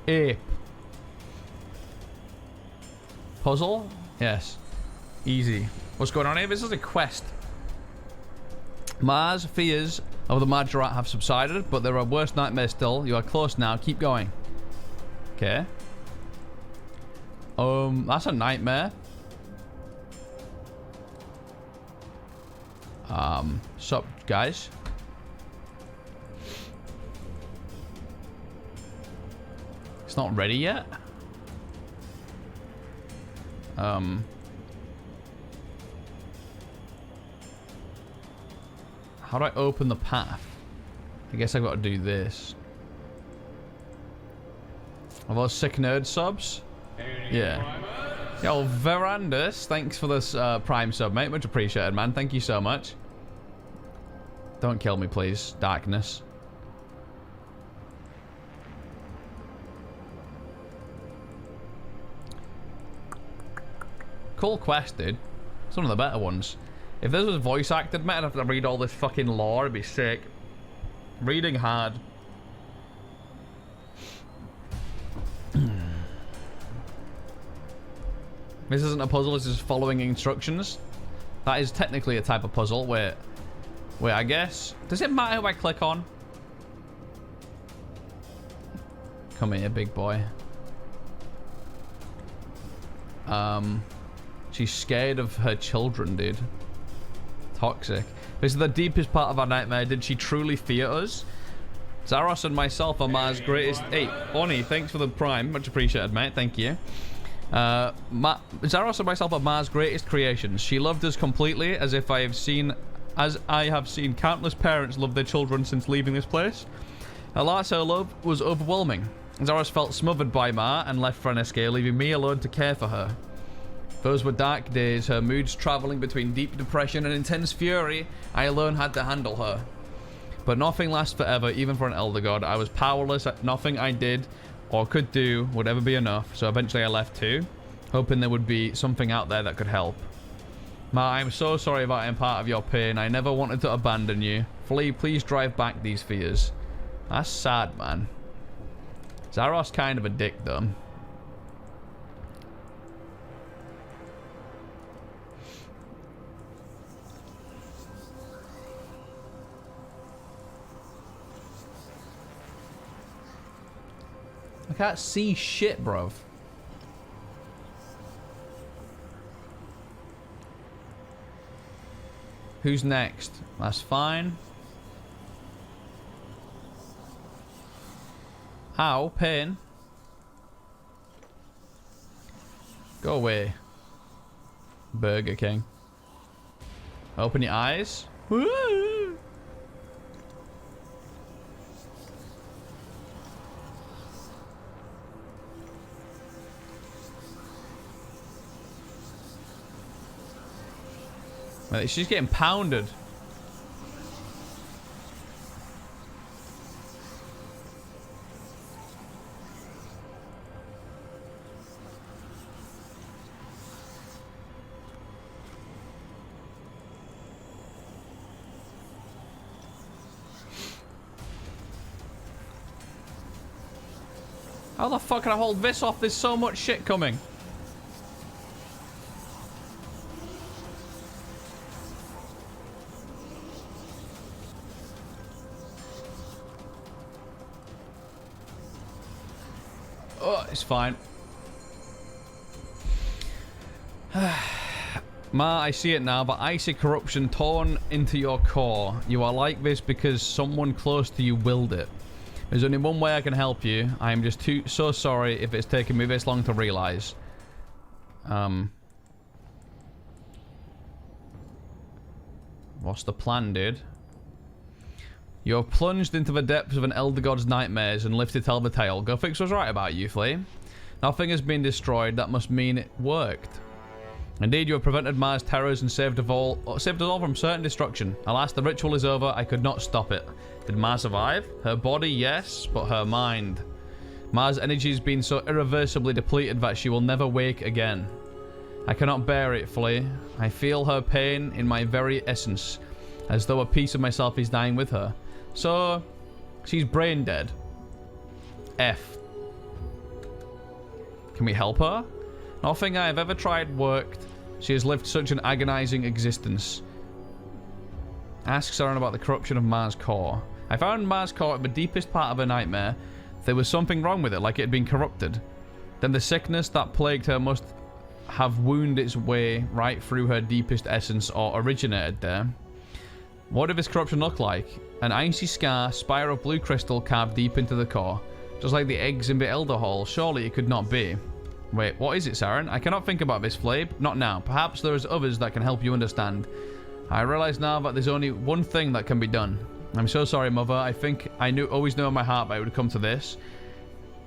Ape. Puzzle? Yes. Easy. What's going on here? This is a quest. Ma's fears of the Majorat have subsided, but there are worse nightmares still. You are close now. Keep going. Okay. That's a nightmare. Sup, guys? It's not ready yet. How do I open the path? I guess I've got to do this. Are those sick nerd subs? Yeah. Yo, Verandas, thanks for this Prime sub, mate. Much appreciated, man. Thank you so much. Don't kill me, please. Darkness. Cool quest, dude. It's one of the better ones. If this was voice acted, mate, I'd have to read all this fucking lore. It'd be sick. Reading hard. This isn't a puzzle, this is following instructions. That is technically a type of puzzle. Wait, I guess. Does it matter who I click on? Come here, big boy. She's scared of her children, dude. Toxic. This is the deepest part of our nightmare. Did she truly fear us? Zaros and myself are Ma's greatest— hey, Bonnie, thanks for the Prime. Much appreciated, mate. Thank you. Zaros and myself are Ma's greatest creations. She loved us completely, as I have seen countless parents love their children since leaving this place. Alas, her love was overwhelming. Zaros felt smothered by Ma and left for an escape, leaving me alone to care for her. Those were dark days, her moods traveling between deep depression and intense fury. I alone had to handle her. But nothing lasts forever, even for an elder god. I was powerless. Nothing I did or could do would ever be enough, so eventually I left too, hoping there would be something out there that could help. Ma, I'm so sorry that I'm part of your pain. I never wanted to abandon you. Flea, please drive back these fears. That's sad, man. Zaros kind of a dick, though. I can't see shit, bruv. Who's next? That's fine. Ow, pain. Go away. Burger King. Open your eyes. Woo! Wait, she's getting pounded. How the fuck can I hold this off? There's so much shit coming. Oh, it's fine. Ma, I see it now, but icy corruption torn into your core. You are like this because someone close to you willed it. There's only one way I can help you. I am just so sorry if it's taken me this long to realize. What's the plan, dude? You have plunged into the depths of an Elder God's nightmares and lived to tell the tale. Go fix was right about you, Flea. Nothing has been destroyed. That must mean it worked. Indeed, you have prevented Mars' terrors and saved us all from certain destruction. Alas, the ritual is over. I could not stop it. Did Mars survive? Her body, yes, but her mind. Mars' energy has been so irreversibly depleted that she will never wake again. I cannot bear it, Flea. I feel her pain in my very essence, as though a piece of myself is dying with her. So, she's brain dead. F. Can we help her? Nothing I have ever tried worked. She has lived such an agonizing existence. Ask Saren about the corruption of Mars' core. I found Mars' core at the deepest part of her nightmare. There was something wrong with it, like it had been corrupted. Then the sickness that plagued her must have wounded its way right through her deepest essence, or originated there. What did this corruption look like? An icy scar, spire of blue crystal carved deep into the core. Just like the eggs in the Elder Hall. Surely it could not be. Wait, what is it, Saren? I cannot think about this, Flabe. Not now. Perhaps there is others that can help you understand. I realize now that there's only one thing that can be done. I'm so sorry, Mother. I think I always knew in my heart that it would come to this.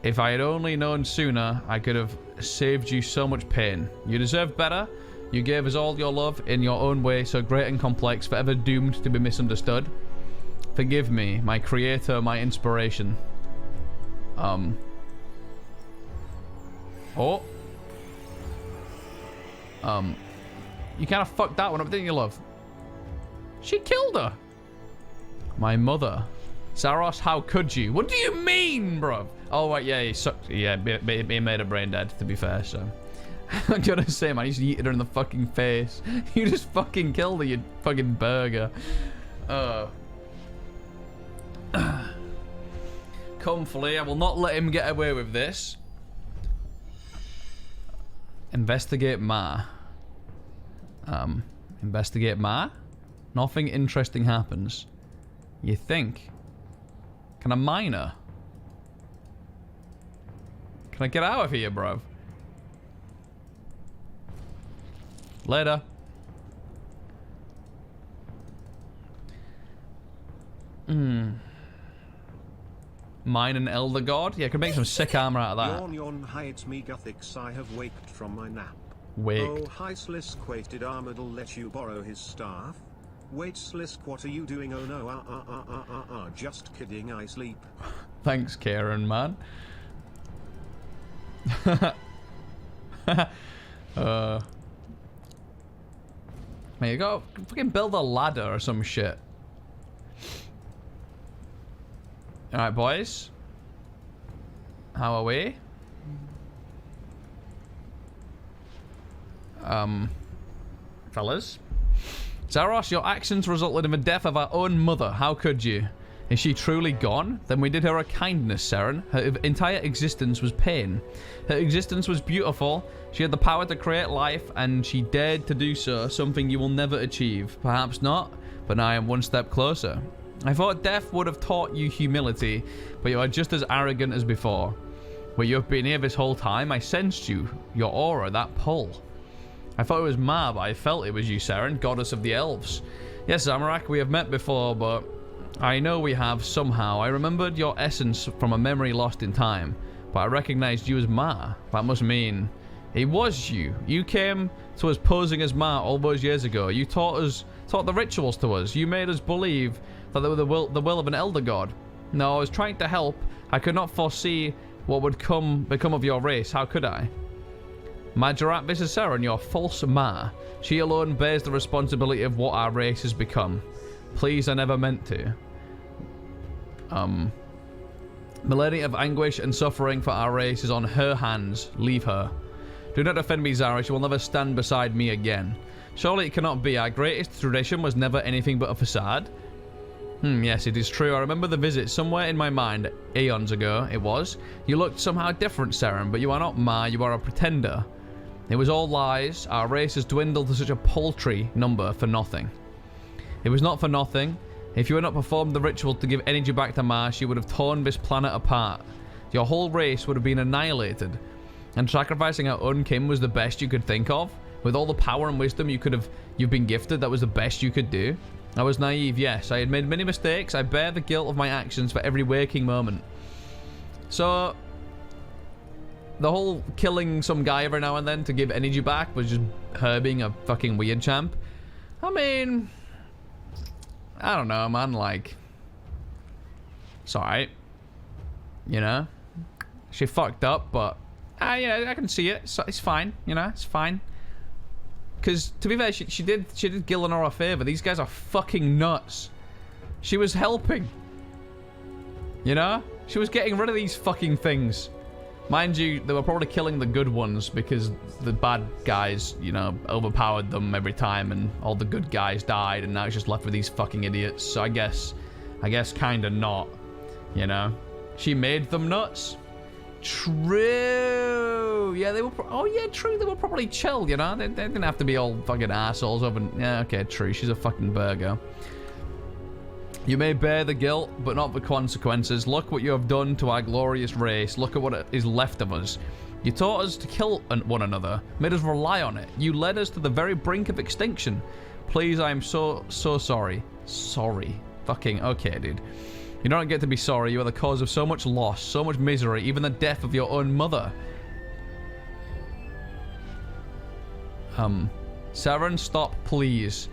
If I had only known sooner, I could have saved you so much pain. You deserved better. You gave us all your love in your own way, so great and complex, forever doomed to be misunderstood. Forgive me, my creator, my inspiration. Oh. You kind of fucked that one up, didn't you, love? She killed her. My mother. Saros, how could you? What do you mean, bro? Oh, right, yeah, he sucked. Yeah, he made her brain dead, to be fair, so. I'm gonna say, man, he just yeeted her in the fucking face. You just fucking killed her, you fucking burger. Come, Flea, I will not let him get away with this. Investigate Ma. Investigate Ma? Nothing interesting happens. You think? Can I mine her? Can I get out of here, bro? Later. Mine an Elder God? Yeah, I could make some sick armor out of that. Yawn, yawn, hi, it's me, Guthix. I have waked from my nap. Waked. Oh, hi, Sliske. Did Armadale let you borrow his staff? Wait, Sliske, what are you doing? Oh no, just kidding, I sleep. Thanks, Karen, man. Man, you gotta fucking build a ladder or some shit. Alright, boys. How are we? Fellas. Zaros, your actions resulted in the death of our own mother. How could you? Is she truly gone? Then we did her a kindness, Saren. Her entire existence was pain. Her existence was beautiful. She had the power to create life, and she dared to do so, something you will never achieve. Perhaps not, but now I am one step closer. I thought death would have taught you humility, but you are just as arrogant as before. But you have been here this whole time. I sensed you, your aura, that pull. I thought it was Ma, but I felt it was you, Saren, goddess of the elves. Yes, Zamorak, we have met before, but I know we have somehow. I remembered your essence from a memory lost in time, but I recognized you as Ma. That must mean It was you. You came to us posing as Ma all those years ago. You taught the rituals to us. You made us believe that they were the will of an elder god. No, I was trying to help. I could not foresee what would become of your race. How could I? Majorat, this is Seren, your false Ma. She alone bears the responsibility of what our race has become. Please, I never meant to. Millennia of anguish and suffering for our race is on her hands. Leave her. Do not offend me, Zara. She will never stand beside me again. Surely it cannot be. Our greatest tradition was never anything but a facade. Yes, it is true. I remember the visit somewhere in my mind. Aeons ago, it was. You looked somehow different, Seren, but you are not Ma. You are a pretender. It was all lies. Our race has dwindled to such a paltry number for nothing. It was not for nothing. If you had not performed the ritual to give energy back to Ma, she would have torn this planet apart. Your whole race would have been annihilated. And sacrificing our own kin was the best you could think of? With all the power and wisdom you've been gifted, that was the best you could do? I was naive, yes. I had made many mistakes. I bear the guilt of my actions for every waking moment. So, the whole killing some guy every now and then to give energy back was just her being a fucking weird champ. I mean, I don't know, man. Like, it's alright. You know? She fucked up, but yeah, I can see it. It's fine. You know, it's fine. Because, to be fair, she did Gillenor a favor. These guys are fucking nuts. She was helping. You know? She was getting rid of these fucking things. Mind you, they were probably killing the good ones because the bad guys, you know, overpowered them every time and all the good guys died and now it's just left with these fucking idiots. So I guess kinda not, you know? She made them nuts. True. Yeah, they were. Oh yeah, true. They were probably chill. You know, they didn't have to be all fucking assholes over. Yeah, okay, true. She's a fucking burger. You may bear the guilt, but not the consequences. Look what you have done to our glorious race. Look at what is left of us. You taught us to kill one another, made us rely on it. You led us to the very brink of extinction. Please, I am so sorry. Sorry. Fucking okay, dude. You don't get to be sorry. You are the cause of so much loss, so much misery, even the death of your own mother. Seren, stop, please.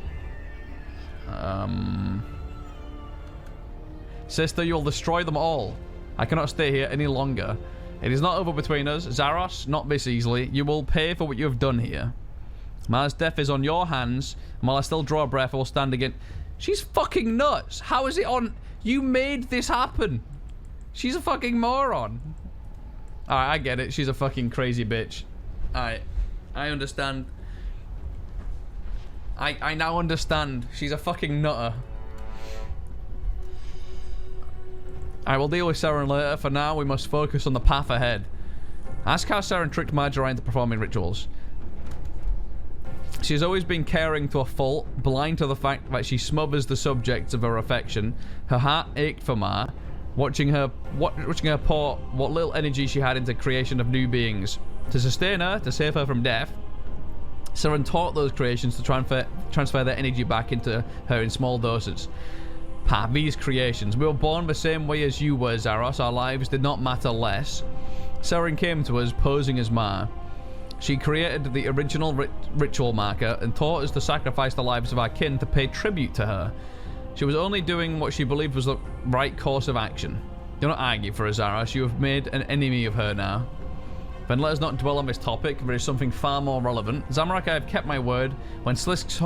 Sister, you'll destroy them all. I cannot stay here any longer. It is not over between us. Zaros, not this easily. You will pay for what you have done here. Ma's death is on your hands, and while I still draw a breath, I will stand again. She's fucking nuts. How is it on... You made this happen. She's a fucking moron. Alright, I get it. She's a fucking crazy bitch. Alright. I understand. I now understand. She's a fucking nutter. I will deal with Seren later. For now, we must focus on the path ahead. Ask how Seren tricked Marjorie into performing rituals. She has always been caring to a fault, blind to the fact that she smothers the subjects of her affection. Her heart ached for Ma, watching her pour what little energy she had into creation of new beings. To sustain her, to save her from death, Seren taught those creations to transfer their energy back into her in small doses. These creations. We were born the same way as you were, Zaros. Our lives did not matter less. Seren came to us posing as Ma. She created the original ritual marker and taught us to sacrifice the lives of our kin to pay tribute to her. She was only doing what she believed was the right course of action. Do not argue for her, Zaros. You have made an enemy of her now. Then let us not dwell on this topic. There is something far more relevant. Zamorak, I have kept my word. When Sliske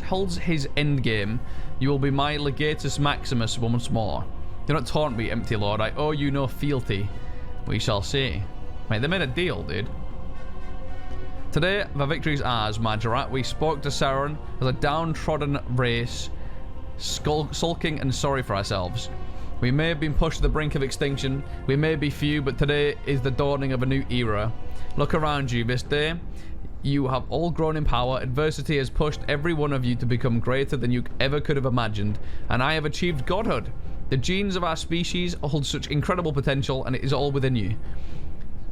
holds his endgame, you will be my legatus maximus once more. Do not taunt me, empty lord. I owe you no fealty. We shall see. Mate, they made a deal, dude. Today, the victory is ours, Majorat. We spoke to Seren as a downtrodden race, sulking and sorry for ourselves. We may have been pushed to the brink of extinction. We may be few, but today is the dawning of a new era. Look around you. This day, you have all grown in power. Adversity has pushed every one of you to become greater than you ever could have imagined, and I have achieved godhood. The genes of our species hold such incredible potential, and it is all within you.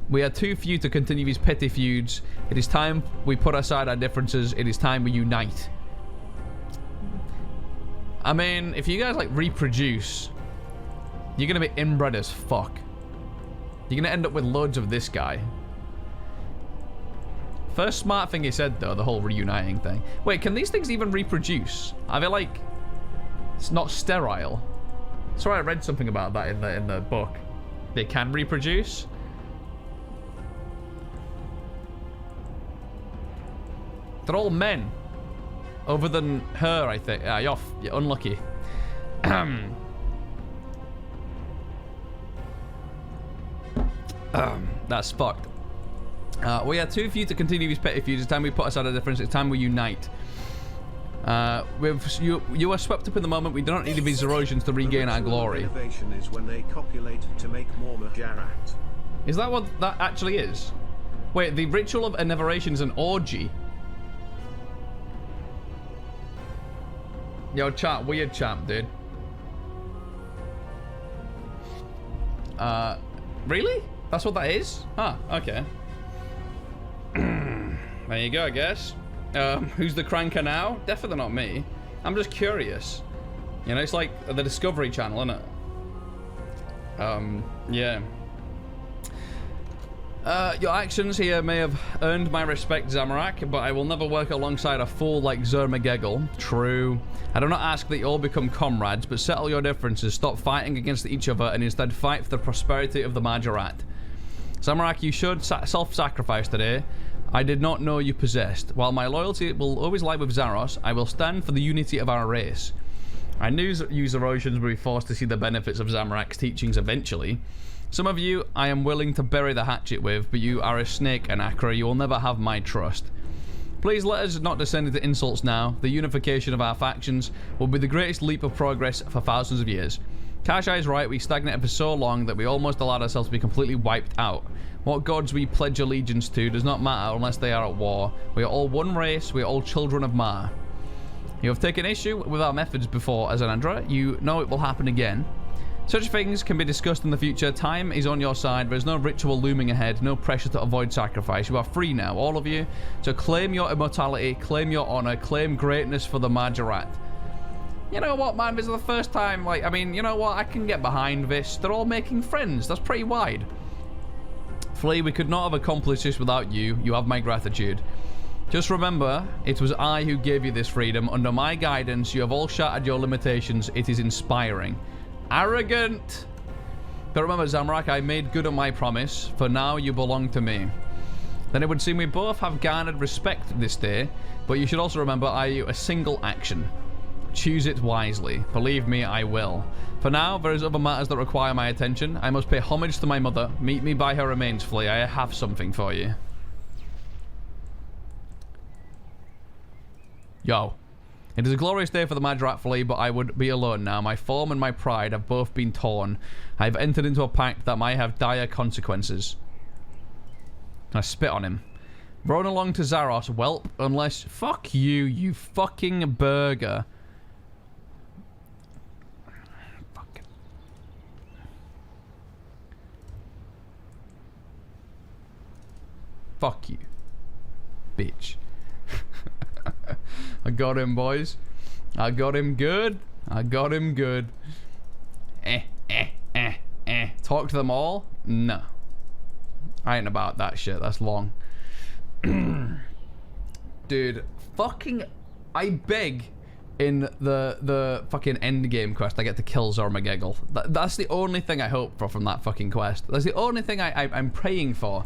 We are too few to continue these petty feuds. It is time we put aside our differences. It is time we unite. I mean, if you guys like reproduce, you're gonna be inbred as fuck. You're gonna end up with loads of this guy. First smart thing he said, though, the whole reuniting thing. Wait, can these things even reproduce? Are they like... It's not sterile. Sorry, I read something about that in the book. They can reproduce? They're all men. Other than her, I think. You're unlucky. That's fucked. We are too few to continue these petty feuds. It's time we put aside our difference. It's time we unite. You are swept up in the moment. We do not need these erosions to regain our glory. Innovation is when they copulate to make more Majarat. Is that what that actually is? Wait, the ritual of innovation is an orgy. Yo, chat, weird champ, dude. Really? That's what that is? Ah, okay. There you go, I guess. Who's the cranker now? Definitely not me. I'm just curious. You know, it's like the Discovery Channel, isn't it? Yeah. Your actions here may have earned my respect, Zamorak, but I will never work alongside a fool like Zermagegel. True. I do not ask that you all become comrades, but settle your differences, stop fighting against each other, and instead fight for the prosperity of the Majorat. Zamorak, you should self-sacrifice today. I did not know you possessed. While my loyalty will always lie with Zaros, I will stand for the unity of our race. I knew you Zerosians would be forced to see the benefits of Zamorak's teachings eventually. Some of you I am willing to bury the hatchet with, but you are a snake, Anakra. You will never have my trust. Please let us not descend into insults now. The unification of our factions will be the greatest leap of progress for thousands of years. Kashai is right, we stagnated for so long that we almost allowed ourselves to be completely wiped out. What gods we pledge allegiance to does not matter unless they are at war. We are all one race, we are all children of Ma. You have taken issue with our methods before, Azanandra. You know it will happen again. Such things can be discussed in the future. Time is on your side. There is no ritual looming ahead, no pressure to avoid sacrifice. You are free now, all of you, to claim your immortality, claim your honor, claim greatness for the Majorat. You know what, man? This is the first time, like, I mean, you know what? I can get behind this. They're all making friends. That's pretty wide. Flea, we could not have accomplished this without you. You have my gratitude. Just remember, it was I who gave you this freedom. Under my guidance, you have all shattered your limitations. It is inspiring. Arrogant! But remember, Zamorak, I made good on my promise. For now, you belong to me. Then it would seem we both have garnered respect this day, but you should also remember I owe you a single action. Choose it wisely. Believe me, I will. For now, there is other matters that require my attention. I must pay homage to my mother. Meet me by her remains, Flea. I have something for you. Yo. It is a glorious day for the Majorat, Flea, but I would be alone now. My form and my pride have both been torn. I have entered into a pact that might have dire consequences. I spit on him. Run along to Zaros, whelp, unless... Fuck you, you fucking burger. Fucking... Fuck you. Bitch. I got him, boys. I got him good. I got him good. Talk to them all? No. I ain't about that shit. That's long. Dude, fucking... I beg in the fucking endgame quest I get to kill Zormagegel. That's the only thing I hope for from that fucking quest. That's the only thing I'm praying for.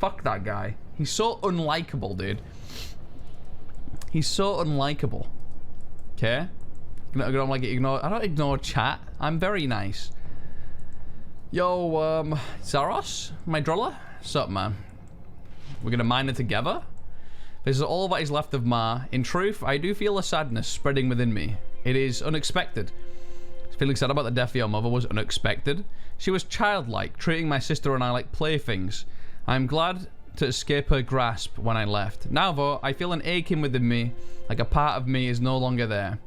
Fuck that guy. He's so unlikable, dude. He's so unlikable. Okay? I don't ignore chat. I'm very nice. Yo, Zaros? My Drolla? Sup, man? We're gonna mine it together? This is all that is left of Ma. In truth, I do feel a sadness spreading within me. It is unexpected. Feeling sad about the death of your mother was unexpected. She was childlike, treating my sister and I like playthings. I'm glad to escape her grasp when I left. Now, though, I feel an aching within me, like a part of me is no longer there.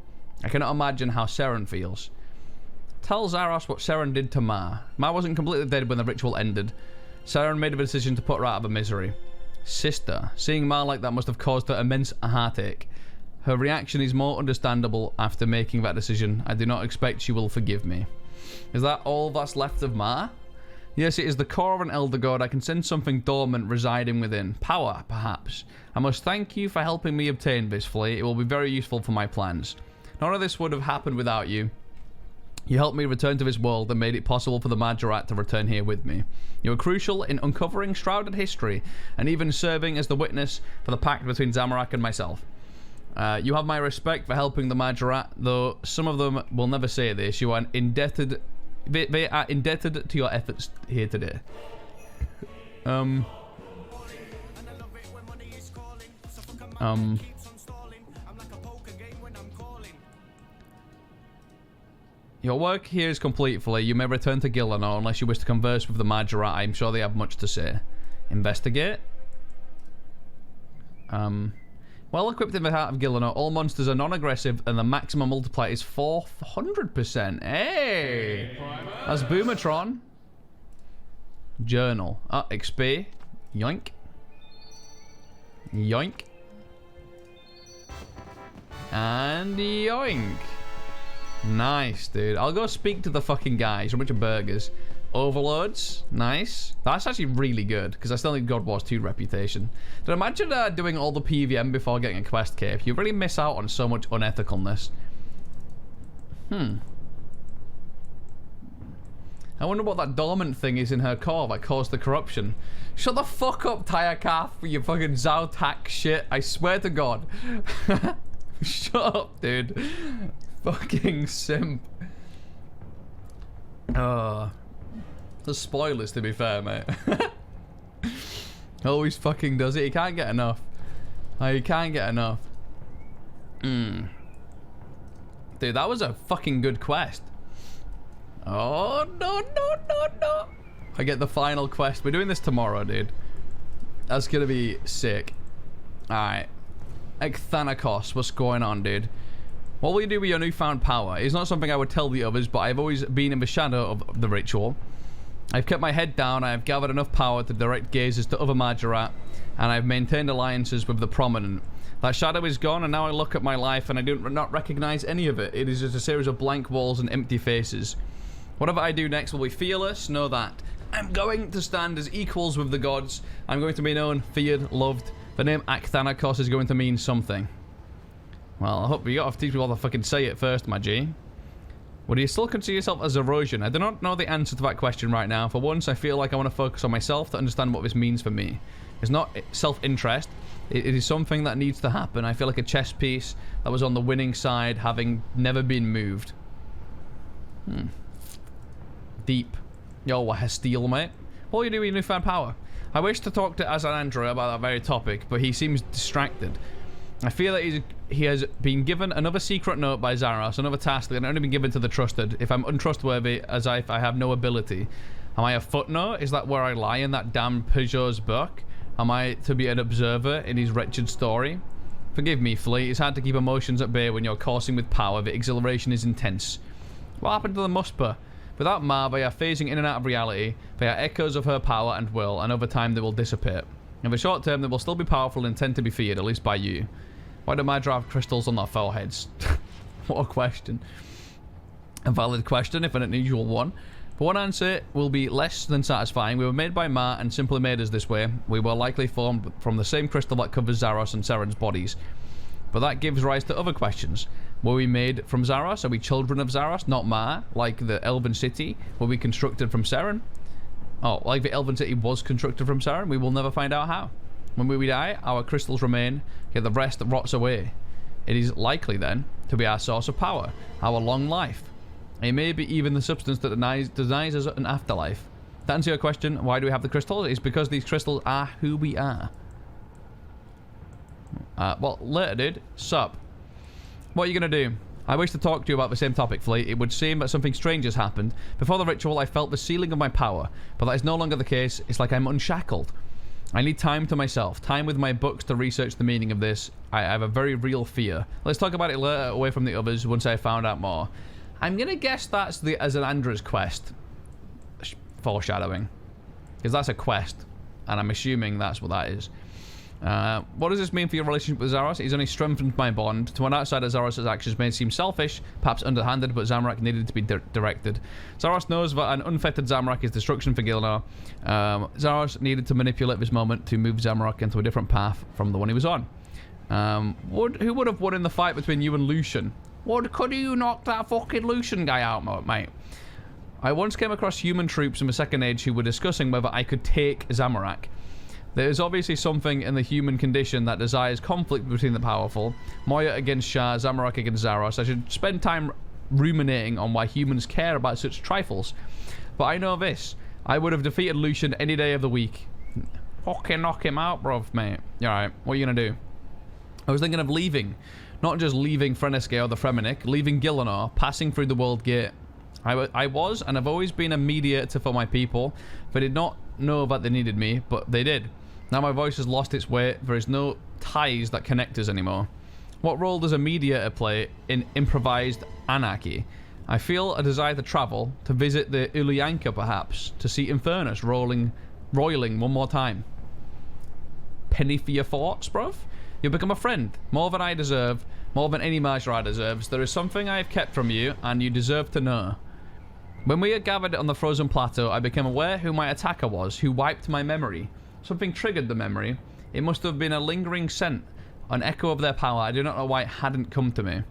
I cannot imagine how Seren feels. Tell Zaros what Seren did to Ma. Ma wasn't completely dead when the ritual ended. Seren made a decision to put her out of her misery. Sister, seeing Ma like that must have caused her immense heartache. Her reaction is more understandable after making that decision. I do not expect she will forgive me. Is that all that's left of Ma? Yes, it is the core of an elder god. I can sense something dormant residing within. Power, perhaps. I must thank you for helping me obtain this, Flea. It will be very useful for my plans. None of this would have happened without you. You helped me return to this world and made it possible for the Majorat to return here with me. You were crucial in uncovering shrouded history and even serving as the witness for the pact between Zamorak and myself. You have my respect for helping the Majorat, though some of them will never say this. You are indebted... They are indebted to your efforts here today. Your work here is complete, Flea. You may return to Gillenor unless you wish to converse with the Majorat. I'm sure they have much to say. Investigate. Well equipped in the heart of Gillenor, all monsters are non-aggressive and the maximum multiplier is 400%. Hey! That's Boomatron. Journal. XP. Yoink. Yoink. And yoink. Nice, dude. I'll go speak to the fucking guys. A bunch of burgers. Overloads. Nice. That's actually really good, because I still need God Wars 2 reputation. But imagine doing all the PVM before getting a quest cape. You really miss out on so much unethicalness. I wonder what that dormant thing is in her core that caused the corruption. Shut the fuck up, Taya Calf, with your fucking Zautak shit. I swear to God. Shut up, dude. Fucking simp. The spoilers, to be fair, mate. Always fucking does it. He can't get enough. He can't get enough. Dude, that was a fucking good quest. Oh, no. I get the final quest. We're doing this tomorrow, dude. That's gonna be sick. Alright. Ecthanakos, what's going on, dude? What will you do with your newfound power? It's not something I would tell the others, but I've always been in the shadow of the ritual. I've kept my head down, I have gathered enough power to direct gazes to other Majorat, and I've maintained alliances with the prominent. That shadow is gone, and now I look at my life and I do not recognize any of it. It is just a series of blank walls and empty faces. Whatever I do next will be fearless, know that. I'm going to stand as equals with the gods. I'm going to be known, feared, loved. The name Ecthanakos is going to mean something. Well, I hope you gotta teach me how to fucking say it first, my G. Would you still consider yourself as Erosian? I do not know the answer to that question right now. For once, I feel like I want to focus on myself to understand what this means for me. It's not self-interest. It is something that needs to happen. I feel like a chess piece that was on the winning side, having never been moved. Deep. Yo, what has steel, mate? What are you doing with your newfound power? I wish to talk to Azanandra about that very topic, but he seems distracted. I feel that he has been given another secret note by Zaros, another task that can only be given to the trusted. If I'm untrustworthy, as I have no ability. Am I a footnote? Is that where I lie in that damn Peugeot's book? Am I to be an observer in his wretched story? Forgive me, Flea. It's hard to keep emotions at bay when you're coursing with power. The exhilaration is intense. What happened to the Muspah? Without Ma, they are phasing in and out of reality. They are echoes of her power and will, and over time they will dissipate. In the short term, they will still be powerful and tend to be feared, at least by you. Why do Majorat have crystals on their foreheads? What a question. A valid question, if an unusual one. But one answer will be less than satisfying. We were made by Ma and simply made us this way. We were likely formed from the same crystal that covers Zaros and Seren's bodies. But that gives rise to other questions. Were we made from Zaros? Are we children of Zaros, not Ma? Like the Elven City? Were we constructed from Seren? Oh, like the Elven City was constructed from Seren? We will never find out how. When we die, our crystals remain, yet the rest rots away. It is likely, then, to be our source of power, our long life. It may be even the substance that denies us an afterlife. To answer your question, why do we have the crystals? It's because these crystals are who we are. Well, later, dude. Sup? What are you going to do? I wish to talk to you about the same topic, Flea. It would seem that something strange has happened. Before the ritual, I felt the ceiling of my power, but that is no longer the case. It's like I'm unshackled. I need time to myself, time with my books to research the meaning of this. I have a very real fear. Let's talk about it later, away from the others, once I found out more. I'm going to guess that's the Azanandra's quest. Foreshadowing. Because that's a quest, and I'm assuming that's what that is. What does this mean for your relationship with Zaros? He's only strengthened my bond. To an outsider, Zaros' actions may seem selfish, perhaps underhanded, but Zamorak needed to be directed. Zaros knows that an unfettered Zamorak is destruction for Gilnar. Zaros needed to manipulate this moment to move Zamorak into a different path from the one he was on. Who would have won in the fight between you and Lucian? Could you knock that fucking Lucian guy out, mate? I once came across human troops in the Second Age who were discussing whether I could take Zamorak. There is obviously something in the human condition that desires conflict between the powerful. Moya against Shah, Zamorak against Zaros. I should spend time ruminating on why humans care about such trifles. But I know this. I would have defeated Lucian any day of the week. Fucking knock him out, bruv, mate. Alright, what are you gonna do? I was thinking of leaving. Not just leaving Runescape or the Fremennik, leaving Gilnar, passing through the World Gate. I was, and I've always been a mediator for my people. They did not know that they needed me, but they did. Now my voice has lost its weight. There is no ties that connect us anymore. What role does a mediator play in improvised anarchy? I feel a desire to travel, to visit the Ulyanka perhaps, to see Infernus roiling one more time. Penny for your thoughts, bruv? You've become a friend, more than I deserve, more than any Majra deserves. There is something I have kept from you, and you deserve to know. When we had gathered on the frozen plateau, I became aware who my attacker was, who wiped my memory. Something triggered the memory. It must have been a lingering scent, an echo of their power. I do not know why it hadn't come to me.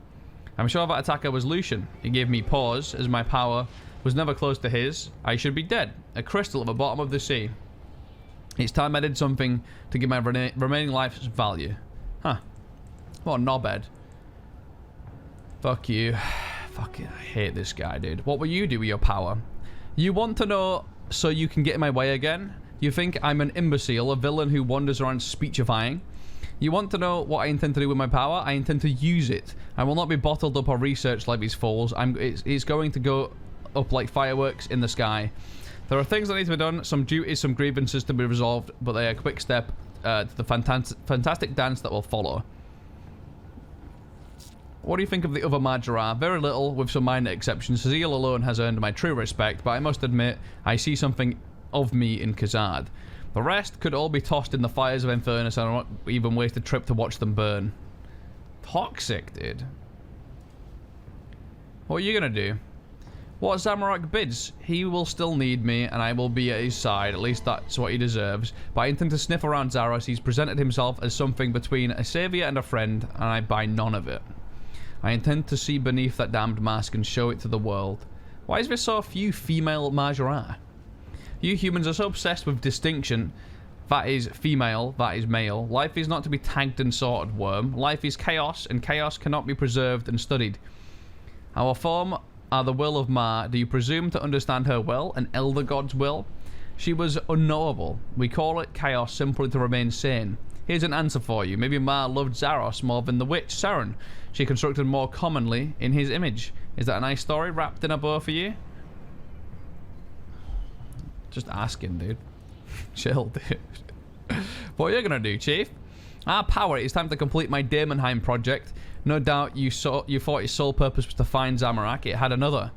I'm sure that attacker was Lucian. He gave me pause, as my power was never close to his. I should be dead, a crystal at the bottom of the sea. It's time I did something to give my remaining life value. Huh. What a knobhead. Fuck you. Fuck it. I hate this guy, dude. What will you do with your power? You want to know so you can get in my way again? You think I'm an imbecile, a villain who wanders around speechifying? You want to know what I intend to do with my power? I intend to use it. I will not be bottled up or researched like these fools. It's going to go up like fireworks in the sky. There are things that need to be done, some duties, some grievances to be resolved, but they are a quick step to the fantastic dance that will follow. What do you think of the other Majra? Very little, with some minor exceptions. Zeal alone has earned my true respect, but I must admit, I see something of me in Khazad. The rest could all be tossed in the fires of Infernus, and I won't even waste a trip to watch them burn. Toxic, dude. What are you gonna do? What Zamorak bids, he will still need me, and I will be at his side. At least that's what he deserves. But I intend to sniff around Zaros. He's presented himself as something between a savior and a friend, and I buy none of it. I intend to see beneath that damned mask and show it to the world. Why is there so few female Majra? You humans are so obsessed with distinction. That is female, that is male. Life is not to be tagged and sorted, worm. Life is chaos, and chaos cannot be preserved and studied. Our form are the will of Ma. Do you presume to understand her will, an elder god's will? She was unknowable. We call it chaos simply to remain sane. Here's an answer for you. Maybe Ma loved Zaros more than the witch, Saren. She constructed more commonly in his image. Is that a nice story wrapped in a bow for you? Just asking, dude. Chill, dude. What are you gonna do, Chief? Power, it's time to complete my Daemonheim project. No doubt you thought its sole purpose was to find Zamorak. It had another.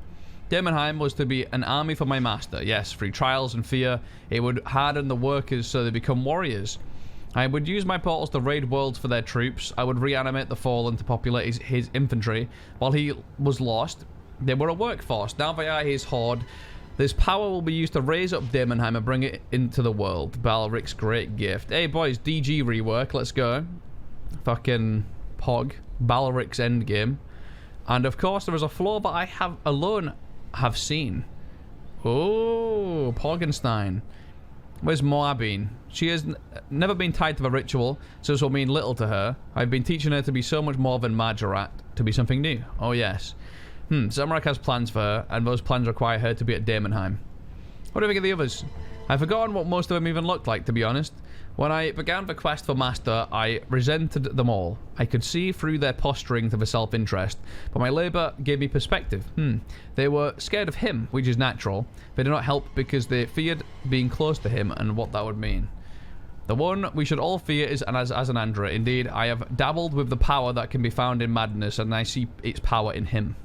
Daemonheim was to be an army for my master. Yes, through trials and fear, it would harden the workers so they become warriors. I would use my portals to raid worlds for their troops. I would reanimate the fallen to populate his infantry. While he was lost, they were a workforce. Now they are his horde. This power will be used to raise up Daemonheim and bring it into the world. Balric's great gift. Hey boys, DG rework, let's go. Fucking Pog. Balric's endgame. And of course there is a flaw that I alone have seen. Oh, Poggenstein. Where's Moabine? She has never been tied to the ritual, so this will mean little to her. I've been teaching her to be so much more than Majorat, to be something new. Oh yes. Zamorak has plans for her, and those plans require her to be at Daemonheim. What do you think of the others? I've forgotten what most of them even looked like, to be honest. When I began the quest for Master, I resented them all. I could see through their posturing to the self-interest, but my labour gave me perspective. They were scared of him, which is natural. They did not help because they feared being close to him and what that would mean. The one we should all fear is Azanandra. Indeed, I have dabbled with the power that can be found in madness, and I see its power in him.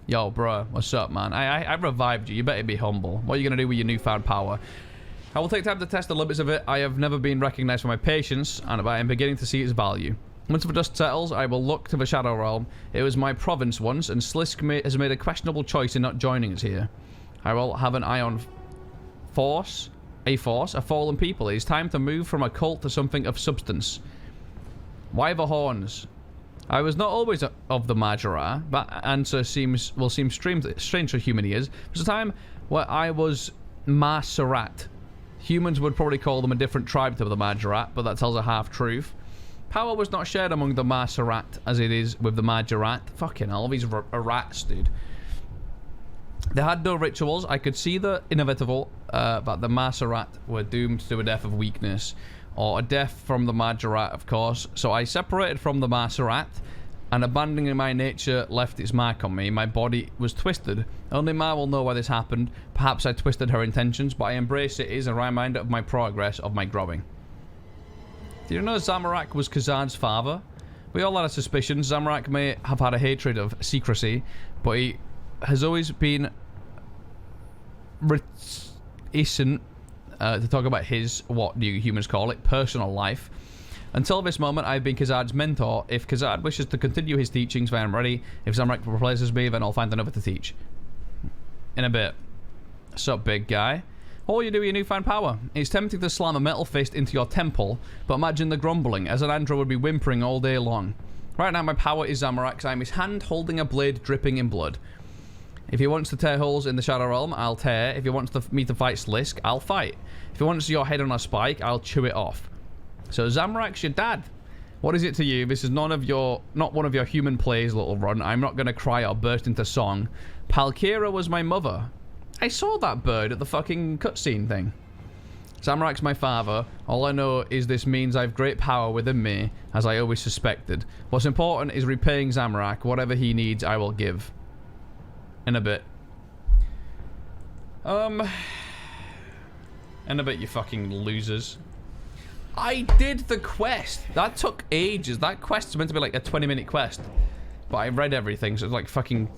Yo, bro, what's up, man? I revived you. You better be humble. What are you going to do with your newfound power? I will take time to test the limits of it. I have never been recognized for my patience, and I am beginning to see its value. Once the dust settles, I will look to the Shadow Realm. It was my province once, and Sliske has made a questionable choice in not joining us here. I will have an eye on a fallen people. It is time to move from a cult to something of substance. Why the horns? I was not always of the Majora. That answer will seem strange for human ears. There was a time where I was Maserat. Humans would probably call them a different tribe to the Majorat, but that tells a half-truth. Power was not shared among the Maserat as it is with the Majorat. Fucking hell, all these are rats, dude. They had no rituals. I could see the inevitable, but the Maserat were doomed to a death of weakness, or a death from the Majorat, of course. So I separated from the Maserat, and abandoning my nature left its mark on me. My body was twisted. Only Ma will know why this happened. Perhaps I twisted her intentions, but I embrace it as a reminder of my progress, of my growing. Do you know Zamorak was Khazad's father? We all had a suspicion. Zamorak may have had a hatred of secrecy, but he has always been reticent to talk about his, what do you humans call it, personal life. Until this moment, I've been Khazad's mentor. If Khazad wishes to continue his teachings, then I'm ready. If Zamorak replaces me, then I'll find another to teach. In a bit. Sup, big guy? What will you do with your newfound power? It's tempting to slam a metal fist into your temple, but imagine the grumbling, as an andro would be whimpering all day long. Right now, my power is Zamorak's. I'm his hand holding a blade dripping in blood. If he wants to tear holes in the Shadow Realm, I'll tear. If he wants me to fight Sliske, I'll fight. If he wants your head on a spike, I'll chew it off. So Zamorak's your dad. What is it to you? This is not one of your human plays, little run. I'm not going to cry or burst into song. Palkira was my mother. I saw that bird at the fucking cutscene thing. Zamorak's my father. All I know is this means I have great power within me, as I always suspected. What's important is repaying Zamorak. Whatever he needs, I will give. In a bit. In a bit, you fucking losers. I did the quest. That took ages. That quest is meant to be like a 20-minute quest. But I read everything, so it's like fucking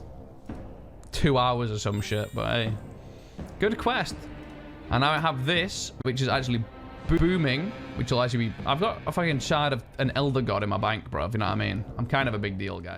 2 hours or some shit. But hey, good quest. And now I have this, which is actually booming, which will actually be... I've got a fucking shard of an Elder God in my bank, bro, if you know what I mean. I'm kind of a big deal, guys.